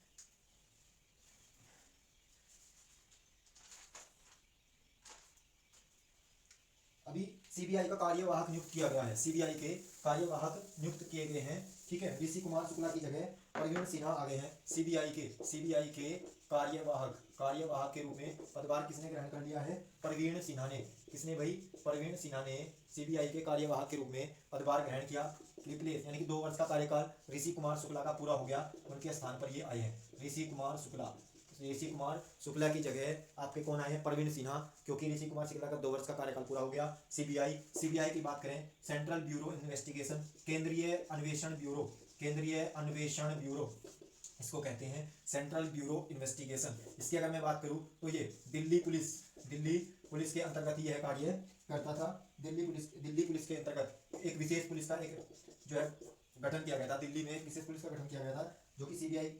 अभी सीबीआई का कार्यवाहक नियुक्त किया गया है, सीबीआई के कार्यवाहक नियुक्त किए गए हैं, ठीक है। ऋषि कुमार शुक्ला की जगह प्रवीण सिन्हा आ गए हैं सीबीआई के कार्यवाहक के रूप में पदभार किसने ग्रहण कर लिया है, प्रवीण सिन्हा ने। किसने भाई, प्रवीण सिन्हा ने सीबीआई के कार्यवाहक के रूप में पदभार ग्रहण किया। रिप्लेस यानी कि 2 वर्ष का कार्यकाल ऋषि कुमार शुक्ला का पूरा हो गया, उनके स्थान पर ये आए हैं ऋषि कुमार शुक्ला की जगह आपके कौन आए हैं, प्रवीण सिन्हा, क्योंकि ऋषि कुमार शुक्ला का 2 वर्ष का कार्यकाल पूरा हो गया। सीबीआई की बात करें, सेंट्रल ब्यूरो इन्वेस्टिगेशन, केंद्रीय अन्वेषण ब्यूरो इसको कहते हैं, सेंट्रल ब्यूरो इन्वेस्टिगेशन। इसकी अगर मैं बात करूं तो ये दिल्ली पुलिस के अंतर्गत यह कार्य करता था। दिल्ली पुलिस के अंतर्गत एक विशेष पुलिस का एक जो है गठन किया गया था, दिल्ली में एक विशेष पुलिस का गठन किया गया था जो कि सीबीआई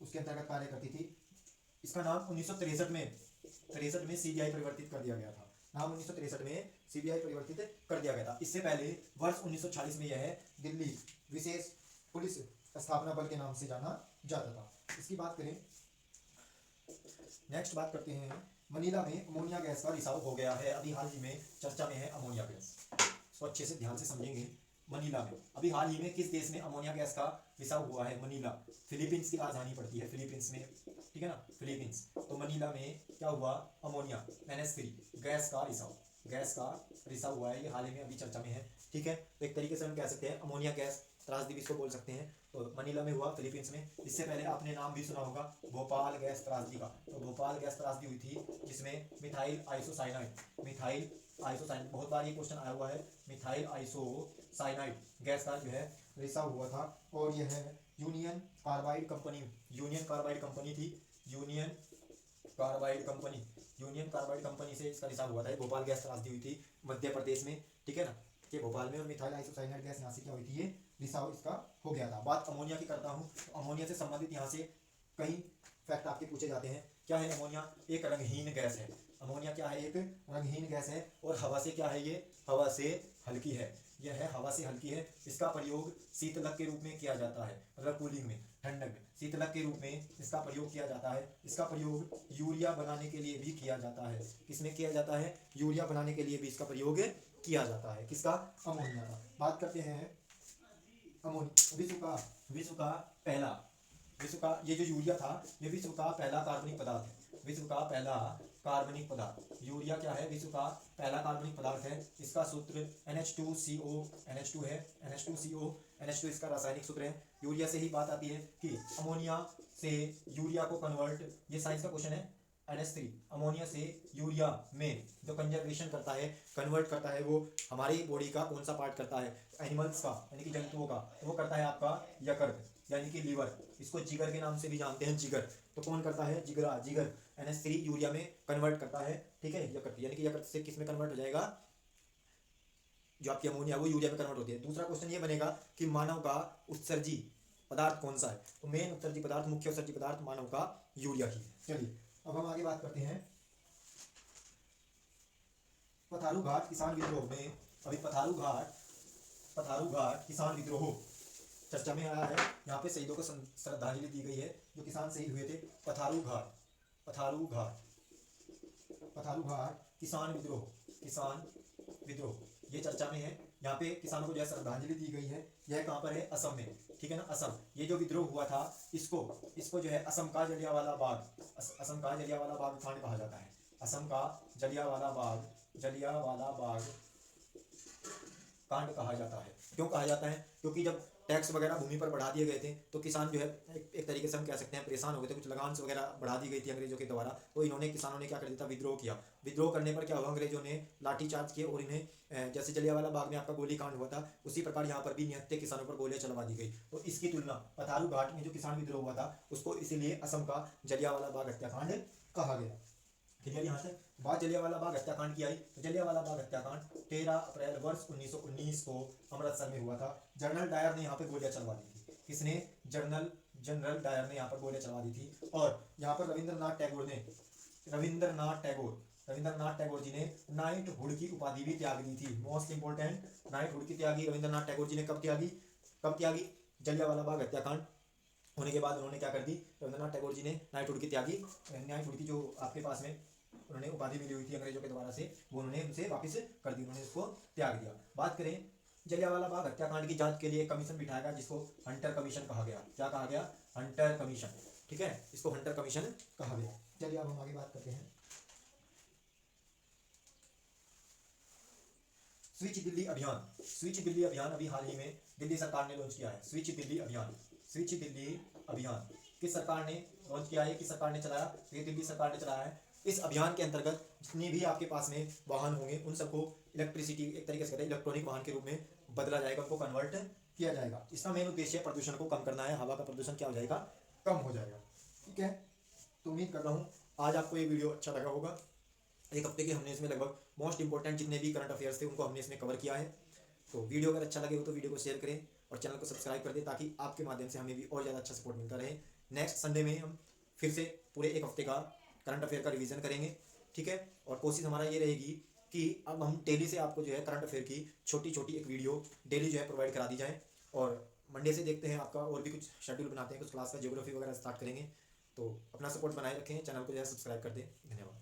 उसके अंतर्गत कार्य करती थी। इसका नाम 1963 में सीबीआई परिवर्तित कर दिया गया था, नाम 1963 में सीबीआई परिवर्तित कर दिया गया था। इससे पहले वर्ष 1946 में यह दिल्ली विशेष पुलिस स्थापना बल के नाम से जाना जाता था। इसकी बात करें, नेक्स्ट बात करते हैं, मनीला में अमोनिया गैस का रिसाव हो गया है, अभी हाल ही में चर्चा में है अमोनिया गैस। इसको अच्छे से ध्यान से समझेंगे। मनीला में अभी हाल ही में किस देश में अमोनिया गैस का रिसाव हुआ है, मनीला, फिलीपींस की राजधानी पड़ती है, फिलीपींस में, ठीक है ना, फिलीपींस। तो मनीला में क्या हुआ, अमोनिया NH3 गैस का रिसाव हुआ है, ये हाल ही में अभी चर्चा में है, ठीक है। तो एक तरीके से हम कह सकते हैं अमोनिया गैस त्रासदी भी इसको बोल सकते हैं। तो मनीला में हुआ, फिलीपींस में। इससे पहले आपने नाम भी सुना होगा भोपाल गैस त्रासदी का। तो भोपाल गैस त्रासदी हुई थी जिसमें मिथाइल आइसोसाइनाइड, बहुत बार ये क्वेश्चन आया हुआ है, मिथाइल आइसोसाइनाइड गैस का जो है रिसाव हुआ था। और यह यूनियन कार्बाइड कंपनी थी, यूनियन कार्बाइड कंपनी से इसका रिसाव हुआ था। भोपाल गैस त्रासदी हुई थी मध्य प्रदेश में, ठीक है ना, कि भोपाल में, और मिथाइल आइसोसाइनाइड गैस यहाँ से क्या हुई थी, ये रिसाव इसका हो गया था। बात अमोनिया की करता हूँ, तो अमोनिया से संबंधित यहाँ से कई फैक्ट आपके पूछे जाते हैं। क्या है अमोनिया, एक रंगहीन गैस है। अमोनिया क्या है, एक रंगहीन गैस है, और हवा से क्या है, ये हवा से हल्की है, यह है हवा से हल्की है। इसका प्रयोग शीतलक के रूप में किया जाता है, मतलब कूलिंग में, ठंडक में, शीतलक के रूप में इसका प्रयोग किया जाता है। इसका प्रयोग यूरिया बनाने के लिए भी किया जाता है। किसमें किया जाता है, यूरिया बनाने के लिए भी इसका प्रयोग किया जाता है। किसका, अमोनिया का। बात करते हैं अमोनिया, विश्व का ये जो यूरिया था, ये विश्व का पहला कार्बनिक पदार्थ है, विश्व का पहला कार्बनिक पदार्थ। यूरिया क्या है, विश्व का पहला कार्बनिक पदार्थ है। इसका सूत्र NH2CO, NH2 है, NH2 इसका रासायनिक सूत्र है। यूरिया से ही बात आती है कि अमोनिया से यूरिया को कन्वर्ट, ये साइंस का क्वेश्चन है, NH3 अमोनिया से यूरिया में जो कंजर्वेशन करता है, कन्वर्ट करता है, वो हमारी बॉडी का कौन सा पार्ट करता है, एनिमल्स का यानी कि जंतुओं का, तो वो करता है आपका यकृत यानी कि लीवर, इसको जिगर के नाम से भी जानते हैं, जिगर। तो कौन करता है, जिगर NH3 यूरिया में कन्वर्ट करता है, ठीक है, यकृत, यानी कि यकृत से किस में कन्वर्ट हो जाएगा, जो आपकी अमोनिया वो यूरिया में कन्वर्ट होती है। दूसरा क्वेश्चन ये बनेगा कि मानव का उत्सर्जी पदार्थ कौन सा है, तो मेन उत्सर्जी पदार्थ, मुख्य उत्सर्जी पदार्थ मानव का यूरिया ही है। चलिए अब हम आगे बात करते हैं पथारू घाट किसान विद्रोह में। अभी पथारू घाट किसान विद्रोह चर्चा में आया है। यहाँ पे शहीदों को श्रद्धांजलि दी गई है जो किसान शहीद हुए थे। पथारू घाट किसान विद्रोह ये चर्चा में है। यहाँ पे किसानों को जो है श्रद्धांजलि दी गई है। यह कहाँ पर है, असम में, ठीक है ना, असम। ये जो विद्रोह हुआ था, इसको जो है असम का जलियांवाला बाग कांड कहा जाता है। असम का जलियांवाला बाग कांड कहा जाता है। क्यों कहा जाता है, क्योंकि जब टैक्स वगैरह भूमि पर बढ़ा दिए गए थे तो किसान जो है एक तरीके से हम कह सकते हैं परेशान हो गए थे। कुछ लगान वगैरह बढ़ा दी गई थी अंग्रेजों के द्वारा, तो किसानों ने क्या कर दिया था, विद्रोह किया। विद्रोह करने पर क्या हुआ, अंग्रेजों ने लाठीचार्ज किए और इन्हें, जैसे जलियांवाला बाग में आपका गोली कांड हुआ था, उसी प्रकार यहाँ पर भी निहत्थे किसानों पर गोलियां चलवा दी गई। तो इसकी तुलना पथारू घाट में जो किसान विद्रोह हुआ था उसको इसीलिए असम का जलियांवाला बाग हत्याकांड कहा गया। ठीक है, यहाँ से बात जलियांवाला बाग हत्याकांड की आई। तो जलियांवाला बाग हत्याकांड 13 अप्रैल वर्ष 1919 को अमृतसर में हुआ था। जनरल डायर ने यहाँ पे गोलियां चलवा दी थी। किसने, जनरल डायर ने यहाँ पर गोलियां चलवा दी थी। और यहाँ पर रविंद्रनाथ टैगोर रविंद्रनाथ टैगोर जी ने नाइटहुड की उपाधि भी त्याग दी थी। मोस्ट इंपोर्टेंट, नाइटहुड की त्यागी रविंद्रनाथ टैगोर जी ने कब त्यागी? कब त्यागी? जलियांवाला बाग हत्याकांड होने के बाद उन्होंने क्या कर दी? रविंद्रनाथ टैगोर जी ने नाइटहुड की त्यागी। नाइटहुड की जो आपके पास में उन्होंने उपाधि मिली हुई थी अंग्रेजों के द्वारा से, वो उन्होंने उनसे वापस कर दी, उन्होंने उसको त्याग दिया। बात करें जलियांवाला बाग हत्याकांड की जांच के लिए कमीशन बिठाया गया, जिसको हंटर कमीशन कहा गया। क्या कहा गया? Hunter commission. ठीक है, इसको हंटर कमीशन कहा गया। चलिए अब हम आगे बात करते हैं। स्विच दिल्ली अभियान। स्विच दिल्ली अभियान अभी हाल ही में दिल्ली सरकार ने लॉन्च किया है। स्विच दिल्ली अभियान, स्विच दिल्ली अभियान किस सरकार ने लॉन्च किया है, किस सरकार ने चलाया? तो ये दिल्ली सरकार ने चलाया है। इस अभियान के अंतर्गत जितने भी आपके पास में वाहन होंगे उन सबको इलेक्ट्रिसिटी, एक तरीके से कहते हैं इलेक्ट्रॉनिक वाहन के रूप में बदला जाएगा, उनको कन्वर्ट किया जाएगा। इसका मेन उद्देश्य प्रदूषण को कम करना है, हवा का प्रदूषण क्या हो जाएगा? कम हो जाएगा। ठीक है, तो उम्मीद कर रहा हूँ आज आपको ये वीडियो अच्छा लगा होगा। एक हफ्ते के हमने इसमें लगभग मोस्ट इंपॉर्टेंट जितने भी करंट अफेयर्स थे उनको हमने इसमें कवर किया है। तो वीडियो अगर अच्छा लगे हो तो वीडियो को शेयर करें और चैनल को सब्सक्राइब कर दें, ताकि आपके माध्यम से हमें भी और ज़्यादा अच्छा सपोर्ट मिलता रहे। नेक्स्ट संडे में हम फिर से पूरे एक हफ्ते का करंट अफेयर का रिवीजन करेंगे। ठीक है, और कोशिश हमारा ये रहेगी कि अब हम डेली से आपको जो है करंट अफेयर की छोटी छोटी एक वीडियो डेली जो है प्रोवाइड करा दी जाए। और मंडे से देखते हैं आपका और भी कुछ शेड्यूल बनाते हैं, कुछ क्लास का ज्योग्राफी वगैरह स्टार्ट करेंगे। तो अपना सपोर्ट बनाए रखें, चैनल को जो है सब्सक्राइब कर दें। धन्यवाद।